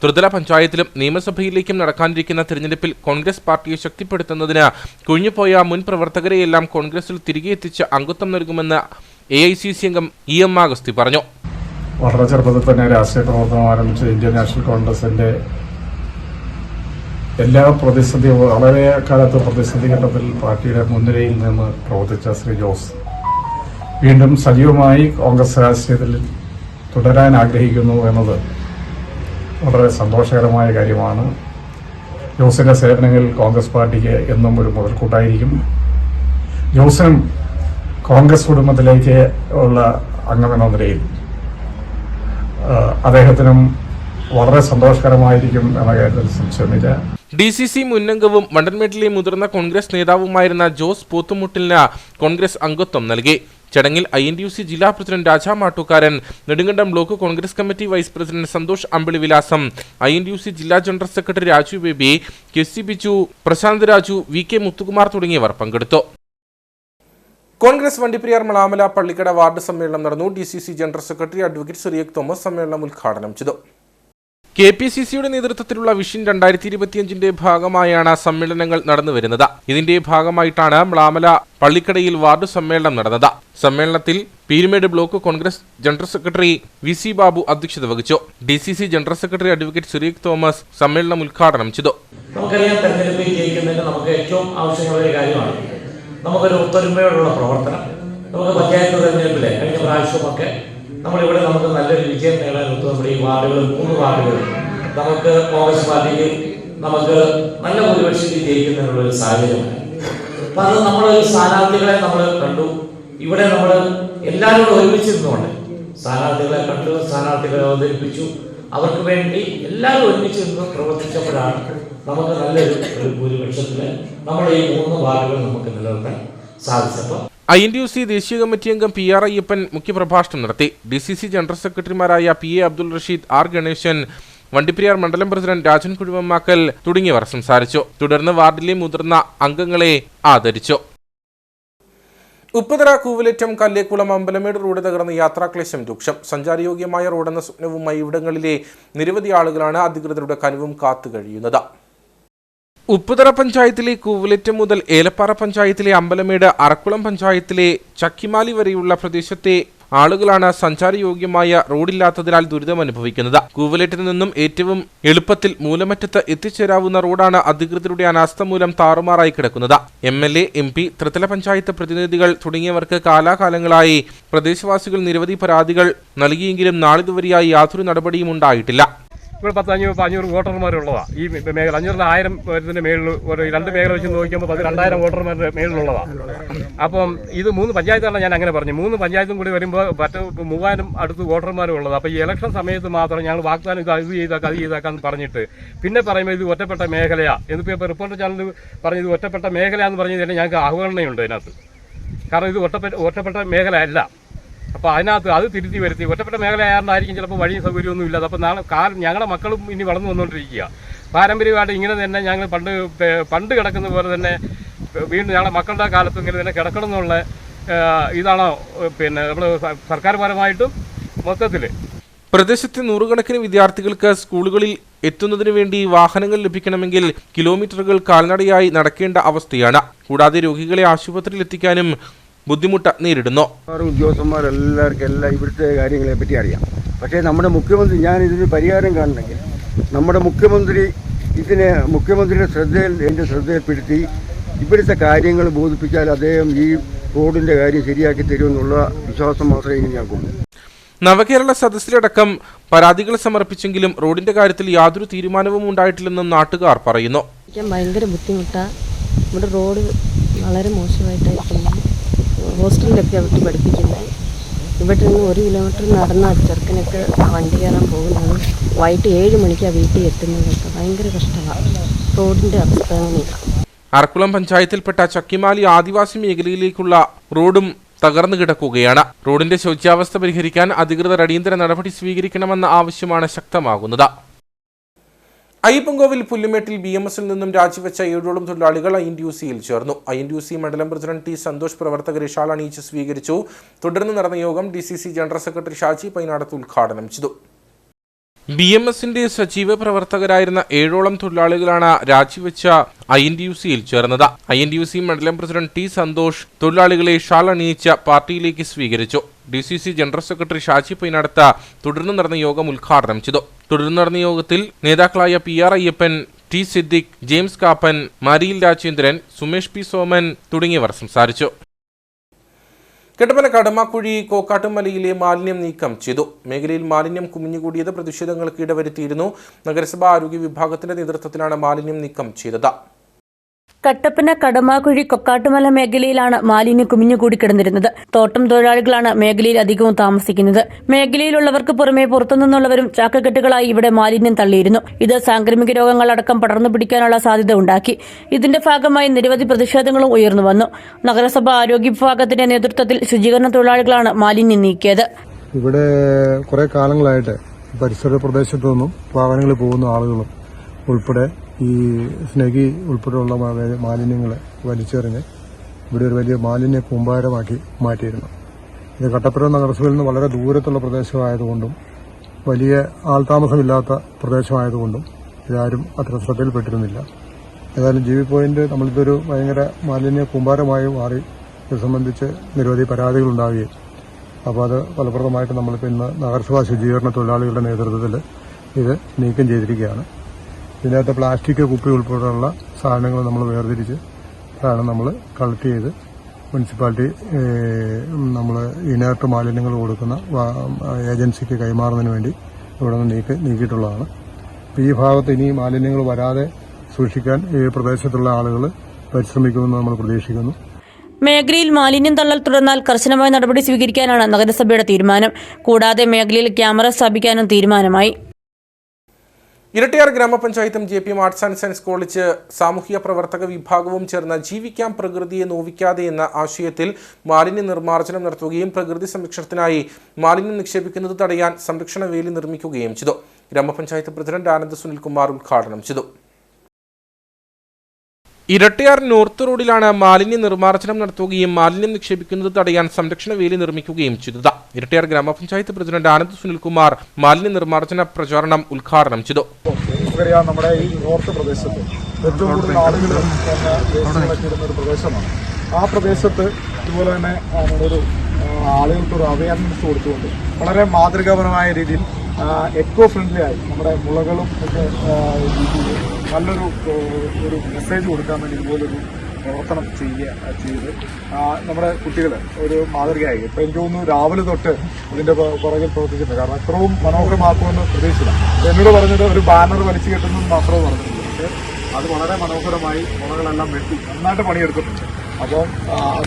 ത്രിതല പഞ്ചായത്തിലും നിയമസഭയിലേക്കും നടക്കാനിരിക്കുന്ന തിരഞ്ഞെടുപ്പിൽ കോൺഗ്രസ് പാർട്ടിയെ ശക്തിപ്പെടുത്തുന്നതിന് കൊഴിഞ്ഞുപോയ മുൻ പ്രവർത്തകരെയെല്ലാം കോൺഗ്രസിൽ തിരികെ എത്തിച്ച് അംഗത്വം നൽകുമെന്ന് AICC അംഗം EM ആഗസ്തി പറഞ്ഞു. വളരെ ചെറുപ്പത്തിൽ തന്നെ രാഷ്ട്രീയ പ്രവർത്തനം ആരംഭിച്ച ഇന്ത്യൻ നാഷണൽ കോൺഗ്രസിന്റെ എല്ലാ വളരെ കാലത്ത് പ്രതിസന്ധി ഘട്ടത്തിൽ പാർട്ടിയുടെ മുൻനിരയിൽ നിന്ന് പ്രവർത്തിച്ച ശ്രീ ജോസ് വീണ്ടും സജീവമായി കോൺഗ്രസ് രാഷ്ട്രീയത്തിൽ തുടരാൻ ആഗ്രഹിക്കുന്നു എന്നത് വളരെ സന്തോഷകരമായ കാര്യമാണ്. ജോസിന്റെ സേവനങ്ങൾ കോൺഗ്രസ് പാർട്ടിക്ക് എന്നും ഒരു മുതൽക്കൂട്ടായിരിക്കും. ജോസിനും കോൺഗ്രസ് കുടുംബത്തിലേക്ക് ഉള്ള അംഗമെന്ന നിലയിൽ അദ്ദേഹത്തിനും വളരെ സന്തോഷകരമായിരിക്കും എന്ന കാര്യത്തിൽ സംശയമില്ല. DCC മുന്നംഗവും വണ്ടൻമേട്ടിലെ മുതിർന്ന കോൺഗ്രസ് നേതാവുമായിരുന്ന ജോസ് പോത്തുമുട്ടലിന് കോൺഗ്രസ് അംഗത്വം നൽകി. ചടങ്ങിൽ INTUC ജില്ലാ president Raja Mattookkaran, Nedumkandam block Congress committee vice president Santhosh Ambilivilasam, INTUC ജില്ലാ general secretary Raju Baby, KC Biju, Prashanth Raju, VK Muthukumar തുടങ്ങിയവർ പങ്കെടുത്തു. കോൺഗ്രസ് വണ്ടിപ്പെരിയാർ മളാമല പള്ളിക്കട വാർഡ് സമ്മേളനം നടന്നു. DCC general secretary advocate Cyriac Thomas സമ്മേളനം ഉദ്ഘാടനം ചെയ്തു. KPCCയുടെ നേതൃത്വത്തിലുള്ള വിഷൻ 2025 ഭാഗമായാണ് സമ്മേളനങ്ങൾ നടന്നുവരുന്നത്. ഇതിന്റെ ഭാഗമായിട്ടാണ് മളാമല പള്ളിക്കടയിൽ വാർഡ് സമ്മേളനം നടന്നത്. സമ്മേളനത്തിൽ Peermade block Congress general secretary VC Babu അധ്യക്ഷത വഹിച്ചു. DCC general secretary advocate Cyriac Thomas സമ്മേളനം ഉദ്ഘാടനം ചെയ്തു. നമുക്കറിയാം, തെരഞ്ഞെടുപ്പിൽ ജയിക്കുന്നതിന് നമുക്ക് ഏറ്റവും ആവശ്യമുള്ള ഒരു കാര്യമാണ് നമുക്കൊരു ഒത്തൊരുമയോടുള്ള പ്രവർത്തനം. നമുക്ക് പഞ്ചായത്ത് തെരഞ്ഞെടുപ്പിലെ കഴിഞ്ഞ പ്രാവശ്യമൊക്കെ നമ്മളിവിടെ നമുക്ക് നല്ലൊരു വിജയം നേടാൻ നമ്മുടെ ഈ വാർഡുകൾ 3 വാർഡുകൾ നമുക്ക് കോൺഗ്രസ് പാർട്ടിക്ക് നമുക്ക് നല്ല ഭൂരിപക്ഷത്തിൽ ജയിക്കുന്നതിനുള്ള ഒരു സാഹചര്യമാണ്. അപ്പം അത് നമ്മൾ സ്ഥാനാർത്ഥികളെ നമ്മൾ കണ്ടു. ഇവിടെ നമ്മൾ എല്ലാവരും ഒരുമിച്ച് നിന്നുകൊണ്ട് സ്ഥാനാർത്ഥികളെ കണ്ടു, സ്ഥാനാർത്ഥികളെ അവതരിപ്പിച്ചു. അവർക്ക് വേണ്ടി എല്ലാവരും ഒരുമിച്ച് നിന്ന് പ്രവർത്തിച്ചപ്പോഴാണ് നമുക്ക് നല്ലൊരു ഭൂരിപക്ഷത്തിൽ നമ്മുടെ ഈ 3 വാർഡുകൾ നമുക്ക് നിലനിർത്താൻ സാധിച്ചപ്പോൾ INTUC ദേശീയ കമ്മിറ്റി അംഗം PR അയ്യപ്പൻ മുഖ്യപ്രഭാഷണം നടത്തി. DCC ജനറൽ സെക്രട്ടറിമാരായ PA അബ്ദുൾ റഷീദ്, R ഗണേശൻ, വണ്ടിപ്പെരിയാർ മണ്ഡലം പ്രസിഡന്റ് രാജൻ കുഴുവമ്മാക്കൽ തുടങ്ങിയവർ സംസാരിച്ചു. തുടർന്ന് വാർഡിലെ മുതിർന്ന അംഗങ്ങളെ ആദരിച്ചു. ഉപ്പുതറ കൂവിലേറ്റം കല്ലേക്കുളം അമ്പലമേട് റോഡ് തകർന്ന് യാത്രാക്ലേശം രൂക്ഷം. സഞ്ചാരയോഗ്യമായ റോഡെന്ന സ്വപ്നവുമായി ഇവിടങ്ങളിലെ നിരവധി ആളുകളാണ് അധികൃതരുടെ കനിവും കാത്തുകഴിയുന്നത്. ഉപ്പുതറ പഞ്ചായത്തിലെ കൂവിലേറ്റം മുതൽ ഏലപ്പാറ പഞ്ചായത്തിലെ അമ്പലമേട്, അറക്കുളം പഞ്ചായത്തിലെ ചക്കിമാലി വരെയുള്ള പ്രദേശത്തെ ആളുകളാണ് സഞ്ചാരയോഗ്യമായ റോഡില്ലാത്തതിനാൽ ദുരിതമനുഭവിക്കുന്നത്. കൂവലേറ്റിൽ നിന്നും ഏറ്റവും എളുപ്പത്തിൽ മൂലമറ്റത്ത് എത്തിച്ചേരാവുന്ന റോഡാണ് അധികൃതരുടെ അനാസ്ഥ മൂലം താറുമാറായി കിടക്കുന്നത്. MLA, MP, ത്രിതല പഞ്ചായത്ത് പ്രതിനിധികൾ തുടങ്ങിയവർക്ക് കാലാകാലങ്ങളായി പ്രദേശവാസികൾ നിരവധി പരാതികൾ നൽകിയെങ്കിലും നാളിതുവരെയായി യാതൊരു നടപടിയും ഉണ്ടായിട്ടില്ല. ഇവിടെ 500 വോട്ടർമാരുള്ളതാണ് ഈ മേഖല. 500,000 മേളിൽ ഒരു 2 മേഖല വെച്ച് നോക്കുമ്പോൾ 2000 വോട്ടർമാരുടെ മേളിലുള്ളതാണ്. അപ്പം ഇത് 3 പഞ്ചായത്താണ്. ഞാൻ അങ്ങനെ പറഞ്ഞു 3 പഞ്ചായത്തും കൂടി വരുമ്പോൾ 3000 അടുത്ത് വോട്ടർമാരും ഉള്ളത്. അപ്പോൾ ഈ ഇലക്ഷൻ സമയത്ത് മാത്രം ഞങ്ങൾ വാഗ്ദാനം ഇത് ചെയ്താക്കാന്ന് പറഞ്ഞിട്ട് പിന്നെ പറയുമ്പോൾ ഇത് ഒറ്റപ്പെട്ട മേഖലയാണ്. എന്നിപ്പോൾ റിപ്പോർട്ടർ ചാനൽ പറഞ്ഞു ഇത് ഒറ്റപ്പെട്ട മേഖലയാണെന്ന് പറഞ്ഞത് തന്നെ ഞങ്ങൾക്ക് അവഗണനയുണ്ട് അതിനകത്ത്. കാരണം ഇത് ഒറ്റപ്പെട്ട മേഖല അല്ല. അപ്പോൾ അതിനകത്ത് അത് തിരുത്തി വരുത്തി ഒറ്റപ്പെട്ട മേഖലയായതുകൊണ്ടായിരിക്കും ചിലപ്പോൾ വഴിയും സൗകര്യമൊന്നും ഇല്ലാതെ. അപ്പോൾ നാളെ ഞങ്ങളുടെ മക്കളും ഇനി വളർന്നു വന്നുകൊണ്ടിരിക്കുക. പാരമ്പര്യമായിട്ട് ഇങ്ങനെ തന്നെ ഞങ്ങൾ പണ്ട് കിടക്കുന്ന പോലെ തന്നെ വീണ്ടും ഞങ്ങളുടെ മക്കളുടെ കാലത്ത് ഇങ്ങനെ തന്നെ കിടക്കണം എന്നുള്ള ഇതാണോ നമ്മൾ സർക്കാർ പരമായിട്ടും മൊത്തത്തിൽ. പ്രദേശത്തെ നൂറുകണക്കിന് വിദ്യാർത്ഥികൾക്ക് സ്കൂളുകളിൽ എത്തുന്നതിന് വേണ്ടി വാഹനങ്ങൾ ലഭിക്കണമെങ്കിൽ കിലോമീറ്ററുകൾ കാൽനടയായി നടക്കേണ്ട അവസ്ഥയാണ്. കൂടാതെ രോഗികളെ ആശുപത്രിയിൽ എത്തിക്കാനും ബുദ്ധിമുട്ട് നേരിടുന്നു. ഉദ്യോഗസ്ഥന്മാരെല്ലാവർക്കും ഇവിടുത്തെ കാര്യങ്ങളെ പറ്റി അറിയാം. പക്ഷേ നമ്മുടെ മുഖ്യമന്ത്രി ഇതിന് പരിഹാരം കാണണമെങ്കിൽ നമ്മുടെ മുഖ്യമന്ത്രിയുടെ ശ്രദ്ധയിൽപ്പെടുത്തി ഇവിടുത്തെ കാര്യങ്ങൾ ബോധിപ്പിച്ചാൽ അദ്ദേഹം ഈ റോഡിൻ്റെ കാര്യം ശരിയാക്കി തരുമെന്നുള്ള വിശ്വാസം മാത്രമേ ഇനി ഞങ്ങൾക്കുള്ളൂ. നവകേരള സദസ്സിലടക്കം പരാതികൾ സമർപ്പിച്ചെങ്കിലും റോഡിന്റെ കാര്യത്തിൽ യാതൊരു തീരുമാനവും ഉണ്ടായിട്ടില്ലെന്നും നാട്ടുകാർ പറയുന്നു. ഭയങ്കര ബുദ്ധിമുട്ടാണ്. ഇവിടെ റോഡ് വളരെ മോശമായിട്ടായിരിക്കുന്നു. ഹോസ്റ്റലിലൊക്കെ വിട്ട് പഠിപ്പിക്കുന്നത്. ഇവിടെ നിന്ന് 1 കിലോമീറ്റർ നടന്ന ചെറുക്കനൊക്കെ വണ്ടി കയറാൻ പോകുന്നത് വൈകിട്ട് 7 മണിക്കാണ് വീട്ടിൽ എത്തുന്നതൊക്കെ ഭയങ്കര കഷ്ടമാണ്. റോഡിൻ്റെ അവസ്ഥ അങ്ങനെയാണ്. അറക്കുളം പഞ്ചായത്തിൽപ്പെട്ട ചക്കിമാലി ആദിവാസി മേഖലയിലേക്കുള്ള റോഡും തകർന്നു കിടക്കുകയാണ്. റോഡിന്റെ ശോച്യാവസ്ഥ പരിഹരിക്കാൻ അധികൃതർ അടിയന്തര നടപടി സ്വീകരിക്കണമെന്ന ആവശ്യമാണ് ശക്തമാകുന്നത്. അയ്യപ്പൻകോവിൽ പുല്ലുമേട്ടിൽ BMSൽ നിന്നും രാജിവെച്ച 7ഓളം തൊഴിലാളികൾ INTUCയിൽ ചേർന്നു. INTUC മണ്ഡലം പ്രസിഡന്റ് T. സന്തോഷ് പ്രവർത്തകരെ ഷാൾ അണിയിച്ച് സ്വീകരിച്ചു. തുടർന്ന് നടന്ന യോഗം DCC general secretary Shaji Painadath ഉദ്ഘാടനം ചെയ്തു. BMSന്റെ സജീവ പ്രവർത്തകരായിരുന്ന 7ഓളം തൊഴിലാളികളാണ് രാജിവെച്ച INTUCയിൽ ചേർന്നത്. INTUC മണ്ഡലം പ്രസിഡന്റ് T. സന്തോഷ് തൊഴിലാളികളെ ഷാൾ അണിയിച്ച പാർട്ടിയിലേക്ക് സ്വീകരിച്ചു. DCC general secretary Shaji Painadath തുടർന്ന് നടന്ന യോഗം ഉദ്ഘാടനം ചെയ്തു. തുടർന്ന് നടന്ന യോഗത്തിൽ നേതാക്കളായ PR Ayyappan, T. Siddique, James Kappan, Mariyil Rajendran, Sumesh P. Soman തുടങ്ങിയവർ സംസാരിച്ചു. കട്ടപ്പന കടമാക്കുഴി കോക്കാട്ടുമലയിലെ മാലിന്യം നീക്കം ചെയ്തു. മേഖലയിൽ മാലിന്യം കുമിഞ്ഞുകൂടിയത് പ്രതിഷേധങ്ങൾക്ക് ഇടവരുത്തിയിരുന്നു. നഗരസഭാ ആരോഗ്യ വിഭാഗത്തിന്റെ നേതൃത്വത്തിലാണ് മാലിന്യം നീക്കം ചെയ്തത്. കട്ടപ്പന കടമാക്കുഴി കൊക്കാട്ടുമല മേഖലയിലാണ് മാലിന്യം കുമിഞ്ഞുകൂടി കിടന്നിരുന്നത്. തോട്ടം തൊഴിലാളികളാണ് മേഖലയിൽ അധികവും താമസിക്കുന്നത്. മേഖലയിലുള്ളവർക്ക് പുറമെ പുറത്തുനിന്നുള്ളവരും ചാക്കക്കെട്ടുകളായി ഇവിടെ മാലിന്യം തള്ളിയിരുന്നു. ഇത് സാംക്രമിക രോഗങ്ങളടക്കം പടർന്നു പിടിക്കാനുള്ള സാധ്യത ഉണ്ടാക്കി. ഇതിന്റെ ഭാഗമായി നിരവധി പ്രതിഷേധങ്ങളും ഉയർന്നു വന്നു. നഗരസഭാ ആരോഗ്യ വിഭാഗത്തിന്റെ നേതൃത്വത്തിൽ ശുചീകരണ തൊഴിലാളികളാണ് മാലിന്യം നീക്കിയത്. ഇവിടെ കുറെ കാലങ്ങളായിട്ട് പരിസര പ്രദേശത്തു നിന്നും വാഹനങ്ങളിൽ പോകുന്ന ആളുകളും ഉൾപ്പെടെ ഈ സ്നഗി ഉൾപ്പെടെയുള്ള മാലിന്യങ്ങൾ വലിച്ചെറിഞ്ഞ് ഇവിടെ ഒരു വലിയ മാലിന്യ കൂമ്പാരമാക്കി മാറ്റിയിരുന്നു. ഇത് കട്ടപ്പന നഗരസഭയിൽ നിന്ന് വളരെ ദൂരത്തുള്ള പ്രദേശമായതുകൊണ്ടും വലിയ ആൾതാമസമില്ലാത്ത പ്രദേശമായതുകൊണ്ടും ഇതാരും അത്ര ശ്രദ്ധയിൽപ്പെട്ടിരുന്നില്ല. ഏതായാലും ജീവി പോയിന്റ് നമ്മളിതൊരു ഭയങ്കര മാലിന്യ കൂമ്പാരമായി മാറി. ഇത് സംബന്ധിച്ച് നിരവധി പരാതികളുണ്ടാവുകയും അപ്പോൾ അത് ഫലപ്രദമായിട്ട് നമ്മളിപ്പോൾ ഇന്ന് നഗരസഭാ ശുചീകരണ തൊഴിലാളികളുടെ നേതൃത്വത്തിൽ ഇത് നീക്കം ചെയ്തിരിക്കുകയാണ്. ഇതിനകത്ത് പ്ലാസ്റ്റിക് കുപ്പി ഉൾപ്പെടെയുള്ള സാധനങ്ങൾ നമ്മൾ വേർതിരിച്ച് ആണ് നമ്മൾ കളക്ട് ചെയ്ത് മുനിസിപ്പാലിറ്റി നമ്മൾ ഇനേർട്ട് മാലിന്യങ്ങൾ കൊടുക്കുന്ന ഏജൻസിക്ക് കൈമാറുന്നതിന് വേണ്ടി ഇവിടെ നിന്ന് നീക്കിയിട്ടുള്ളതാണ്. ഈ ഭാഗത്ത് ഇനി മാലിന്യങ്ങൾ വരാതെ സൂക്ഷിക്കാൻ ഈ പ്രദേശത്തുള്ള ആളുകൾ പരിശ്രമിക്കുമെന്ന് നമ്മൾ പ്രതീക്ഷിക്കുന്നു. മേഖലയിൽ മാലിന്യം തള്ളൽ തുടർന്നാൽ കർശനമായ നടപടി സ്വീകരിക്കാനാണ് നഗരസഭയുടെ തീരുമാനം. കൂടാതെ മേഖലയിൽ ക്യാമറ സ്ഥാപിക്കാനും തീരുമാനമായി. ഇരട്ടിയാർ ഗ്രാമപഞ്ചായത്തും JP arts and science college സാമൂഹിക പ്രവർത്തക വിഭാഗവും ചേർന്ന് ജീവിക്കാം പ്രകൃതിയെ നോവിക്കാതെ എന്ന ആശയത്തിൽ മാലിന്യ നിർമ്മാർജ്ജനം നടത്തുകയും പ്രകൃതി സംരക്ഷണത്തിനായി മാലിന്യം നിക്ഷേപിക്കുന്നത് തടയാൻ സംരക്ഷണ വേലി നിർമ്മിക്കുകയും ചെയ്തു. ഗ്രാമപഞ്ചായത്ത് പ്രസിഡന്റ് ആനന്ദ് സുനിൽകുമാർ ഉദ്ഘാടനം ചെയ്തു. ഇരട്ടിയാർ നോർത്ത് റോഡിലാണ് മാലിന്യ നിർമ്മാർജ്ജനം നടത്തുകയും മാലിന്യം നിക്ഷേപിക്കുന്നത് തടയാൻ സംരക്ഷണ വേലി നിർമ്മിക്കുകയും ചെയ്തത്. ഇരട്ടിയാർ ഗ്രാമപഞ്ചായത്ത് പ്രസിഡന്റ് ആനന്ദ് സുനിൽകുമാർ മാലിന്യ നിർമ്മാർജ്ജന പ്രചാരണം ഉദ്ഘാടനം ചെയ്തു. നമ്മുടെ ഈ നോർത്ത് പ്രദേശത്ത് ഏറ്റവും കൂടുതൽ ആളുകൾ ഒരു പ്രദേശമാണ്. ആ പ്രദേശത്ത് ഇതുപോലെ തന്നെ ഒരു ആളുകൾക്കൊരു അവയർനെസ് കൊടുത്തുകൊണ്ട് വളരെ മാതൃകാപരമായ രീതിയിൽ എക്കോ ഫ്രണ്ട്ലി ആയി നമ്മുടെ മുളകളും ഒക്കെ നല്ലൊരു മെസ്സേജ് കൊടുക്കാൻ വേണ്ടി ഇതുപോലൊരു പ്രവർത്തനം ചെയ്ത് നമ്മുടെ കുട്ടികൾ ഒരു മാതൃകയായി. ഇപ്പം എനിക്ക് തോന്നുന്നു രാവിലെ തൊട്ട് ഇതിൻ്റെ പുറകിൽ പ്രവർത്തിച്ചിട്ടുണ്ട്. കാരണം അത്രയും മനോഹരമാക്കുമെന്ന് പ്രതീക്ഷിച്ചില്ല. എന്നോട് പറഞ്ഞത് ഒരു ബാനർ വലിച്ചു കെട്ടുന്നത് മാത്രമേ പറഞ്ഞിട്ടുള്ളൂ. പക്ഷേ അത് വളരെ മനോഹരമായി മുളകളെല്ലാം വെട്ടി നന്നായിട്ട് പണിയെടുത്തിട്ടുണ്ട്. അപ്പം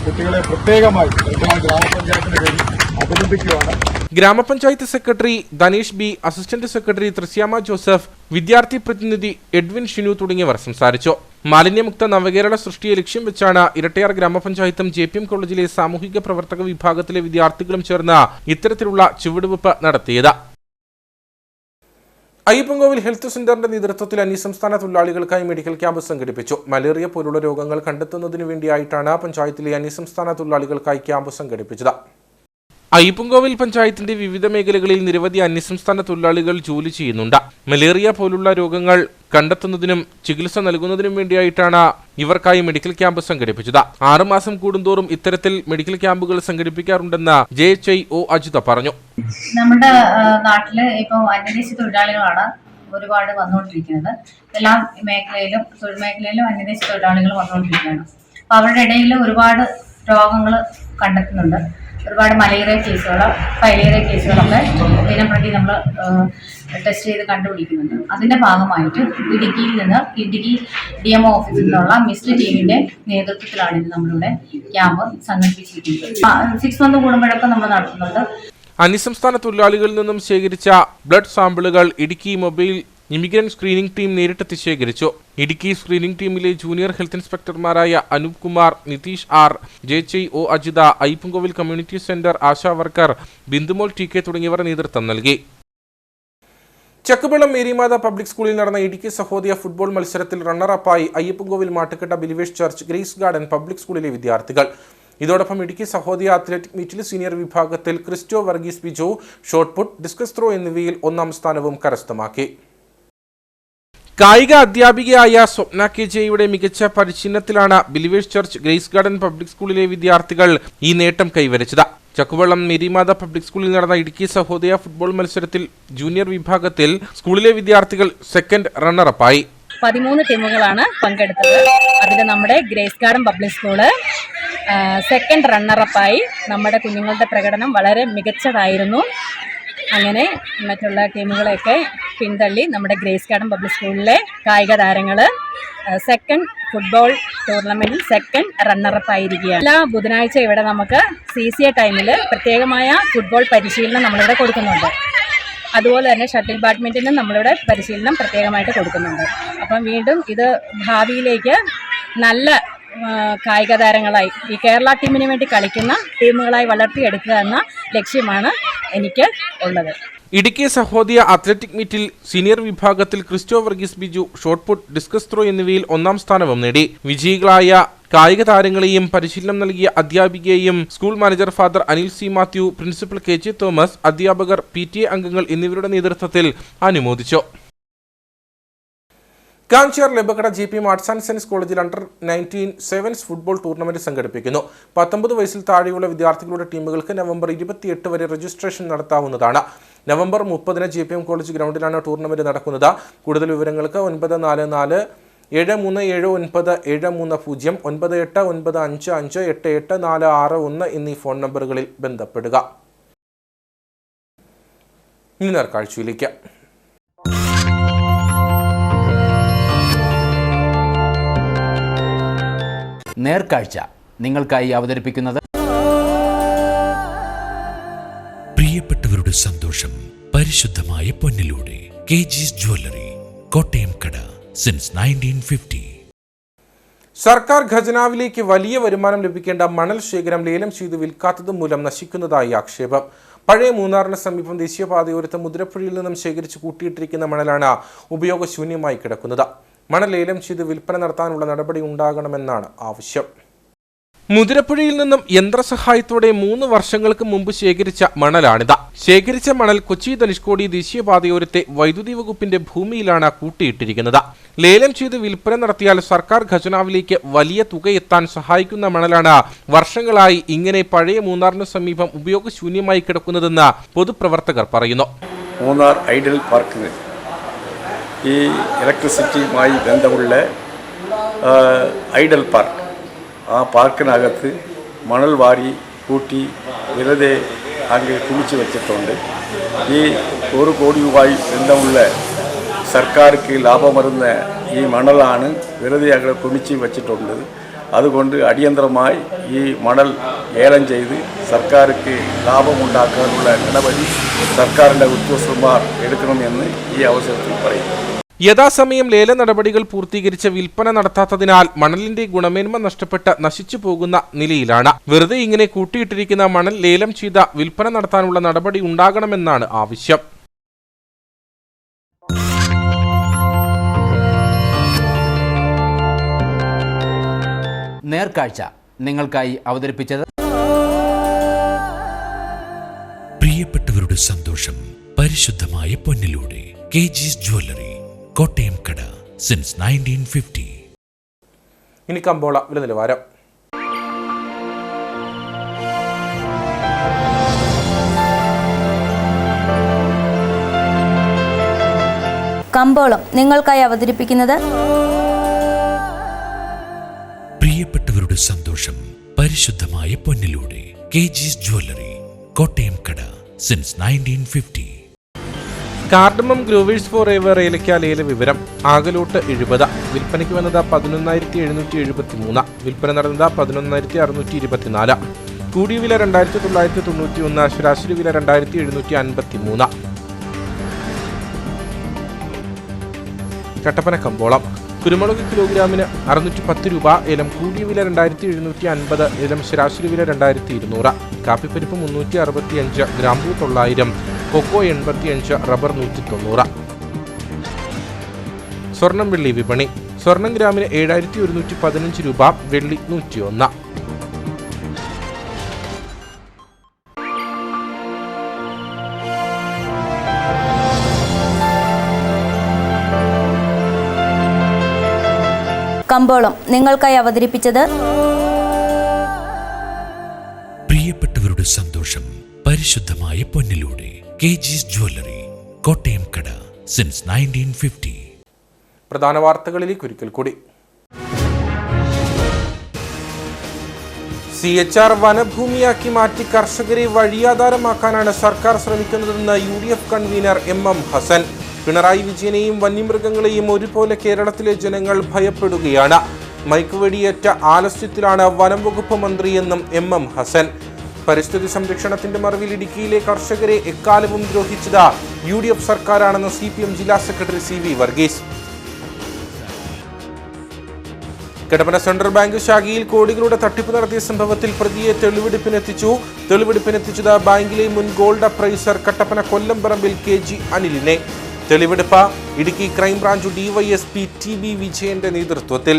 കുട്ടികളെ പ്രത്യേകമായി ഗ്രാമപഞ്ചായത്തിന് വേണ്ടി അഭിനന്ദിക്കുകയാണ്. ഗ്രാമപഞ്ചായത്ത് secretary Dhaneesh B, assistant secretary Thresiamma Joseph, വിദ്യാർത്ഥി പ്രതിനിധി എഡ്വിൻ ഷിനു തുടങ്ങിയവർ സംസാരിച്ചു. മാലിന്യമുക്ത നവകേരള സൃഷ്ടിയെ ലക്ഷ്യം വെച്ചാണ് ഇരട്ടിയാർ ഗ്രാമപഞ്ചായത്തും JPM കോളേജിലെ സാമൂഹിക പ്രവർത്തക വിഭാഗത്തിലെ വിദ്യാർത്ഥികളും ചേർന്ന് ഇത്തരത്തിലുള്ള ചുവടുവെപ്പ് നടത്തിയത്. അയ്യപ്പൻകോവിൽ ഹെൽത്ത് സെന്ററിന്റെ നേതൃത്വത്തിൽ അന്യസംസ്ഥാന തൊഴിലാളികൾക്കായി മെഡിക്കൽ ക്യാമ്പ് സംഘടിപ്പിച്ചു. മലേറിയ പോലുള്ള രോഗങ്ങൾ കണ്ടെത്തുന്നതിനു വേണ്ടിയായിട്ടാണ് പഞ്ചായത്തിലെ അന്യസംസ്ഥാന തൊഴിലാളികൾക്കായി ക്യാമ്പ് സംഘടിപ്പിച്ചത്. അയ്യപ്പൻകോവിൽ പഞ്ചായത്തിന്റെ വിവിധ മേഖലകളിൽ നിരവധി അന്യസംസ്ഥാന തൊഴിലാളികൾ ജോലി ചെയ്യുന്നുണ്ട്. മലേറിയ പോലുള്ള രോഗങ്ങൾ കണ്ടെത്തുന്നതിനും ചികിത്സ നൽകുന്നതിനും വേണ്ടിയായിട്ടാണ് ഇവർക്കായി മെഡിക്കൽ ക്യാമ്പ് സംഘടിപ്പിച്ചത്. 6 മാസം കൂടുന്തോറും ഇത്തരത്തിൽ മെഡിക്കൽ ക്യാമ്പുകൾ സംഘടിപ്പിക്കാറുണ്ടെന്ന് JHIO അജിത പറഞ്ഞു. നമ്മുടെ നാട്ടില് ഇപ്പോൾ അന്യദേശ തൊഴിലാളികളാണ് ഒരുപാട് വന്നുകൊണ്ടിരിക്കുന്നത്. എല്ലാ മേഖലയിലും തൊഴിൽ മേഖലയിലും അന്യദേശ തൊഴിലാളികൾ വന്നുകൊണ്ടിരിക്കുകയാണ്. അപ്പോൾ അവരുടെ ഇടയിൽ ഒരുപാട് രോഗങ്ങൾ കണ്ടെത്തുന്നുണ്ട്. ഒരുപാട് മലേറിയ കേസുകൾ, ഫൈലേറിയ കേസുകളൊക്കെ ദിനംപ്രതി നമ്മൾ ടെസ്റ്റ് ചെയ്ത് കണ്ടുപിടിക്കുന്നുണ്ട്. അതിന്റെ ഭാഗമായിട്ട് ഇടുക്കിയിൽ നിന്ന് ഇടുക്കി DMO ഓഫീസിൽ നിന്നുള്ള മിസ്റ്റ് ടീമിന്റെ നേതൃത്വത്തിലാണ് ഇത് നമ്മളിവിടെ ക്യാമ്പ് സംഘടിപ്പിച്ചിരിക്കുന്നത്. 6 മന്ത് കൂടുമ്പോഴൊക്കെ നമ്മൾ നടത്തുന്നുണ്ട്. അന്യസംസ്ഥാന തൊഴിലാളികളിൽ നിന്നും ശേഖരിച്ച ബ്ലഡ് സാമ്പിളുകൾ Idukki mobile immigrant screening team നേരിട്ടെത്തി ശേഖരിച്ചു. ഇടുക്കി സ്ക്രീനിംഗ് ടീമിലെ ജൂനിയർ ഹെൽത്ത് ഇൻസ്പെക്ടർമാരായ Anoop Kumar, Nitheesh R, JHIO Ajitha, Ayyappancoil community centre ASHA worker Bindumol TK തുടങ്ങിയവർ നേതൃത്വം നൽകി. ചക്കുപള്ളം മേരിമാത പബ്ലിക് സ്കൂളിൽ നടന്ന ഇടുക്കി സഹോദയ ഫുട്ബോൾ മത്സരത്തിൽ റണ്ണറപ്പായി Ayyappancoil Mattukatta believers church grace garden public സ്കൂളിലെ വിദ്യാർത്ഥികൾ. ഇതോടൊപ്പം ഇടുക്കി സഹോദയ അത്ലറ്റിക് മീറ്റിൽ സീനിയർ വിഭാഗത്തിൽ Christo Varghese Biju shot put, discus throw എന്നിവയിൽ 1ാം സ്ഥാനവും കരസ്ഥമാക്കി. കായിക അധ്യാപികയായ സ്വപ്ന KJ മികച്ച പരിശീലനത്തിലാണ് believers church grace garden public സ്കൂളിലെ വിദ്യാർത്ഥികൾ ഈ നേട്ടം കൈവരിച്ചത്. ചക്കുവള്ളം മേരിമാത പബ്ലിക് സ്കൂളിൽ നടന്ന ഇടുക്കി സഹോദയ ഫുട്ബോൾ മത്സരത്തിൽ ജൂനിയർ വിഭാഗത്തിൽ സ്കൂളിലെ വിദ്യാർത്ഥികൾ സെക്കൻഡ് റണ്ണറപ്പായി. 13 ടീമുകളാണ് പങ്കെടുത്തത്. അതിൽ നമ്മുടെ grace garden public school second റണ്ണറപ്പായി. നമ്മുടെ കുഞ്ഞുങ്ങളുടെ പ്രകടനം വളരെ മികച്ചതായിരുന്നു. അങ്ങനെ മറ്റുള്ള ടീമുകളെയൊക്കെ പിന്തള്ളി നമ്മുടെ ഗ്രേസ് ഗാർഡൻ പബ്ലിക് സ്കൂളിലെ കായിക താരങ്ങൾ സെക്കൻഡ് ഫുട്ബോൾ ടൂർണമെൻറ്റിൽ സെക്കൻഡ് റണ്ണറപ്പ് ആയിരിക്കുകയാണ്. എല്ലാ ബുധനാഴ്ച ഇവിടെ നമുക്ക് CCA ടൈമിൽ പ്രത്യേകമായ ഫുട്ബോൾ പരിശീലനം നമ്മളിവിടെ കൊടുക്കുന്നുണ്ട്. അതുപോലെ തന്നെ ഷട്ടിൽ ബാഡ്മിൻ്റനും നമ്മളിവിടെ പരിശീലനം പ്രത്യേകമായിട്ട് കൊടുക്കുന്നുണ്ട്. അപ്പം വീണ്ടും ഇത് ഭാവിയിലേക്ക് നല്ല കായിക താരങ്ങളായി ഈ കേരള ടീമിന് വേണ്ടി കളിക്കുന്ന ടീമുകളായി വളർത്തിയെടുക്കുക എന്ന ലക്ഷ്യമാണ് എനിക്ക് ഉള്ളത്. ഇടുക്കി സഹോദയ അത്ലറ്റിക് മീറ്റിൽ സീനിയർ വിഭാഗത്തിൽ Christo Varghese Biju shot put, discus throw എന്നിവയിൽ 1ാം സ്ഥാനവും നേടി. വിജയികളായ കായിക താരങ്ങളെയും പരിശീലനം നൽകിയ അധ്യാപികയെയും school manager father Anil C. Mathew, principal KJ Thomas, അധ്യാപകർ, PTA അംഗങ്ങൾ എന്നിവരുടെ നേതൃത്വത്തിൽ അനുമോദിച്ചു. Kanchiyar Lebbakkada JPM arts and science കോളേജിൽ അണ്ടർ-19 സെവൻസ് ഫുട്ബോൾ ടൂർണമെന്റ് സംഘടിപ്പിക്കുന്നു. 19 വയസ്സിൽ താഴെയുള്ള വിദ്യാർത്ഥികളുടെ ടീമുകൾക്ക് നവംബർ 28 വരെ രജിസ്ട്രേഷൻ നടത്താവുന്നതാണ്. നവംബർ 30 JPM കോളേജ് ഗ്രൗണ്ടിലാണ് ടൂർണമെന്റ് നടക്കുന്നത്. കൂടുതൽ വിവരങ്ങൾക്ക് 944 7379 98955 8846 എന്നീ ഫോൺ നമ്പറുകളിൽ ബന്ധപ്പെടുക. ഇനി നേർക്കാഴ്ചയിലേക്ക്. നേർക്കാഴ്ച നിങ്ങൾക്കായി അവതരിപ്പിക്കുന്നത് പ്രിയപ്പെട്ടവരുടെ സന്തോഷം പരിശുദ്ധമായ പൊന്നിലൂടെ KG's ജ്വല്ലറി, കോട്ടയം കട, സിൻസ് 1950. സർക്കാർ ഖജനാവിലേക്ക് വലിയ വരുമാനം ലഭിക്കേണ്ട മണൽ ശേഖരം ലേലം ചെയ്ത് വിൽക്കാത്തത് മൂലം നശിക്കുന്നതായി ആക്ഷേപം. പഴയ മൂന്നാറിന് സമീപം ദേശീയപാതയോരത്ത് മുതിരപ്പുഴയിൽ നിന്നും ശേഖരിച്ച് കൂട്ടിയിട്ടിരിക്കുന്ന മണലാണ് ഉപയോഗശൂന്യമായി കിടക്കുന്നത്. മണൽ ലേലം ചെയ്ത് വിൽപ്പന നടത്താനുള്ള നടപടി ഉണ്ടാകണമെന്നാണ് ആവശ്യം. മുതിരപ്പുഴയിൽ നിന്നും യന്ത്രസഹായത്തോടെ 3 വർഷങ്ങൾക്ക് മുമ്പ് ശേഖരിച്ച മണലാണിത്. ശേഖരിച്ച മണൽ കൊച്ചി ധനുഷ്കോടി ദേശീയപാതയോരത്തെ വൈദ്യുതി വകുപ്പിന്റെ ഭൂമിയിലാണ് കൂട്ടിയിട്ടിരിക്കുന്നത്. ലേലം ചെയ്ത് വിൽപ്പന നടത്തിയാൽ സർക്കാർ ഖജനാവിലേക്ക് വലിയ തുക എത്താൻ സഹായിക്കുന്ന മണലാണ് വർഷങ്ങളായി ഇങ്ങനെ പഴയ മൂന്നാറിന് സമീപം ഉപയോഗശൂന്യമായി കിടക്കുന്നതെന്ന് പൊതുപ്രവർത്തകർ പറയുന്നു. മൂന്നാർ ഐഡൽ പാർക്കിന് ഈ ഇലക്ട്രിസിറ്റിയുമായി ബന്ധമുള്ള ഐഡൽ പാർക്ക്, ആ പാർക്കിനകത്ത് മണൽ വാരി കൂട്ടി വെറുതെ അങ്ങ് കുമിച്ച് വെച്ചിട്ടുണ്ട്. ഈ 1 കോടി രൂപയിൽ ബന്ധമുള്ള സർക്കാർക്ക് ലാഭമരുന്ന ഈ മണലാണ് വെറുതെ അങ്ങ് കുമിച്ച് വെച്ചിട്ടുണ്ട്. അതുകൊണ്ട് അടിയന്തരമായി ഈ മണൽ ഏലം ചെയ്ത് സർക്കാർക്ക് ലാഭമുണ്ടാക്കാനുള്ള നടപടി സർക്കാരിൻ്റെ ഉദ്യോഗസ്ഥന്മാർ എടുക്കണമെന്ന് ഈ അവസരത്തിൽ പറയുന്നു. യഥാസമയം ലേല നടപടികൾ പൂർത്തീകരിച്ച് വിൽപ്പന നടത്താത്തതിനാൽ മണലിന്റെ ഗുണമേന്മ നഷ്ടപ്പെട്ട് നശിച്ചു പോകുന്ന നിലയിലാണ്. വെറുതെ ഇങ്ങനെ കൂട്ടിയിട്ടിരിക്കുന്ന മണൽ ലേലം ചെയ്ത വിൽപ്പന നടത്താനുള്ള നടപടി ഉണ്ടാകണമെന്നാണ് ആവശ്യം. നേർക്കാഴ്ച നിങ്ങൾക്കായി അവതരിപ്പിച്ചത് പ്രിയപ്പെട്ടവരുടെ സന്തോഷം പരിശുദ്ധമായ പൊന്നിലൂടെ കെജിസ് ജ്വല്ലറി, കോട്ടയം കട, സിൻസ് 1950. ഇനി കമ്പോള വില നിലവാരം. കമ്പോളം നിങ്ങൾക്കായി അവതരിപ്പിക്കുന്നത് പ്രിയപ്പെട്ടവരുടെ സന്തോഷം പരിശുദ്ധമായ പൊന്നിലൂടെ കെജിസ് ജ്വല്ലറി, കോട്ടയം കട, since 1950. Cardamom growers for ever ഏലക്ക ലേല വിവരം. ആകലോട്ട് 70, വിൽപ്പനയ്ക്ക് വന്നത് 11,773, വിൽപ്പന നടന്നത് 11,624. കൂടിയ വില 2,991, ശരാശരി വില 2,753. കട്ടപ്പന കമ്പോളം. കുരുമുളക് കിലോഗ്രാമിന് 610 രൂപ, ഏലം കൂടിയ വില 2,750, ഏലം ശരാശരി വില 2,200. കാപ്പിപ്പരിപ്പ് 365, ഗ്രാമ്പൂ 900, കൊക്കോ 85, റബ്ബർ 190. സ്വർണം വെള്ളി വിപണി. സ്വർണം ഗ്രാമിന് 7,115 രൂപ, വെള്ളി 101. കമ്പോളം നിങ്ങൾക്കായി അവതരിപ്പിച്ചത് പ്രിയപ്പെട്ടവരുടെ സന്തോഷം പരിശുദ്ധമായ പൊന്നിലൂടെ കെജിസ് ജ്വല്ലറി, കോട്ടയം കട, സിൻസ് 1950. പ്രധാന വാർത്തകളിലേക്ക് ഒരിക്കൽ കൂടി. CHR വനഭൂമിയാക്കി മാറ്റി കർഷകരെ വഴിയാധാരമാക്കാനാണ് സർക്കാർ ശ്രമിക്കുന്നതെന്ന് UDF convener MM Hasan. Pinarayi വിജയനെയും വന്യമൃഗങ്ങളെയും ഒരുപോലെ കേരളത്തിലെ ജനങ്ങൾ ഭയപ്പെടുകയാണ്. മയക്കുവെടിയേറ്റ ആലസ്യത്തിലാണ് വനം വകുപ്പ് മന്ത്രിയെന്നും MM ഹസൻ. പരിസ്ഥിതി സംരക്ഷണത്തിന്റെ മറവിൽ ഇടുക്കിയിലെ കർഷകരെ എക്കാലവും ദ്രോഹിച്ചത് UDF സർക്കാരാണെന്ന് CPM ജില്ലാ secretary CV Varghese. Kattappana central bank ശാഖയിൽ കോടികളുടെ തട്ടിപ്പ് നടത്തിയ സംഭവത്തിൽ പ്രതിയെ തെളിവെടുപ്പിനെത്തിച്ചത് ബാങ്കിലെ മുൻ gold appraiser Kattappana Kollamparambil KG അനിലിനെ. തെളിവെടുപ്പ് ഇടുക്കി ക്രൈംബ്രാഞ്ച് DYSP TB വിജയന്റെ നേതൃത്വത്തിൽ.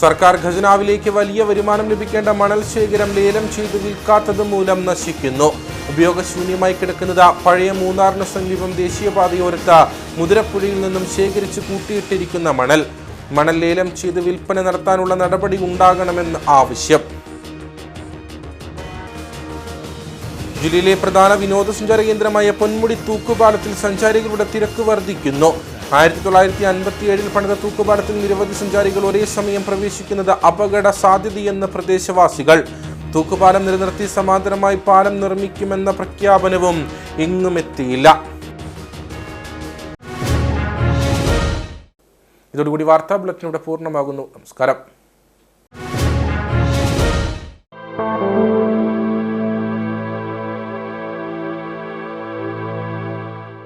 സർക്കാർ ഖജനാവിലേക്ക് വലിയ വരുമാനം ലഭിക്കേണ്ട മണൽ ശേഖരം ലേലം ചെയ്ത് വിൽക്കാത്തത് മൂലം നശിക്കുന്നു. ഉപയോഗശൂന്യമായി കിടക്കുന്നത് പഴയ മൂന്നാറിന് സമീപം ദേശീയപാതയോരത്ത് മുതിരപ്പുഴയിൽ നിന്നും ശേഖരിച്ച് കൂട്ടിയിട്ടിരിക്കുന്ന മണൽ ലേലം ചെയ്ത് വിൽപ്പന നടത്താനുള്ള നടപടി ഉണ്ടാകണമെന്ന് ആവശ്യം. ജില്ലയിലെ പ്രധാന വിനോദസഞ്ചാര കേന്ദ്രമായ പൊന്മുടി തൂക്കുപാലത്തിൽ സഞ്ചാരികളുടെ തിരക്ക് വർദ്ധിക്കുന്നു. 1957 പണിത തൂക്കുപാലത്തിൽ നിരവധി സഞ്ചാരികൾ ഒരേ സമയം പ്രവേശിക്കുന്നത് അപകട സാധ്യതയെന്ന് പ്രദേശവാസികൾ. തൂക്കുപാലം നിലനിർത്തി സമാന്തരമായി പാലം നിർമ്മിക്കുമെന്ന പ്രഖ്യാപനവും എങ്ങും എത്തിയില്ല. ഇതോടുകൂടി വാർത്താ ബുള്ളറ്റിൻ ഇവിടെ പൂർണ്ണമാകുന്നു. നമസ്കാരം.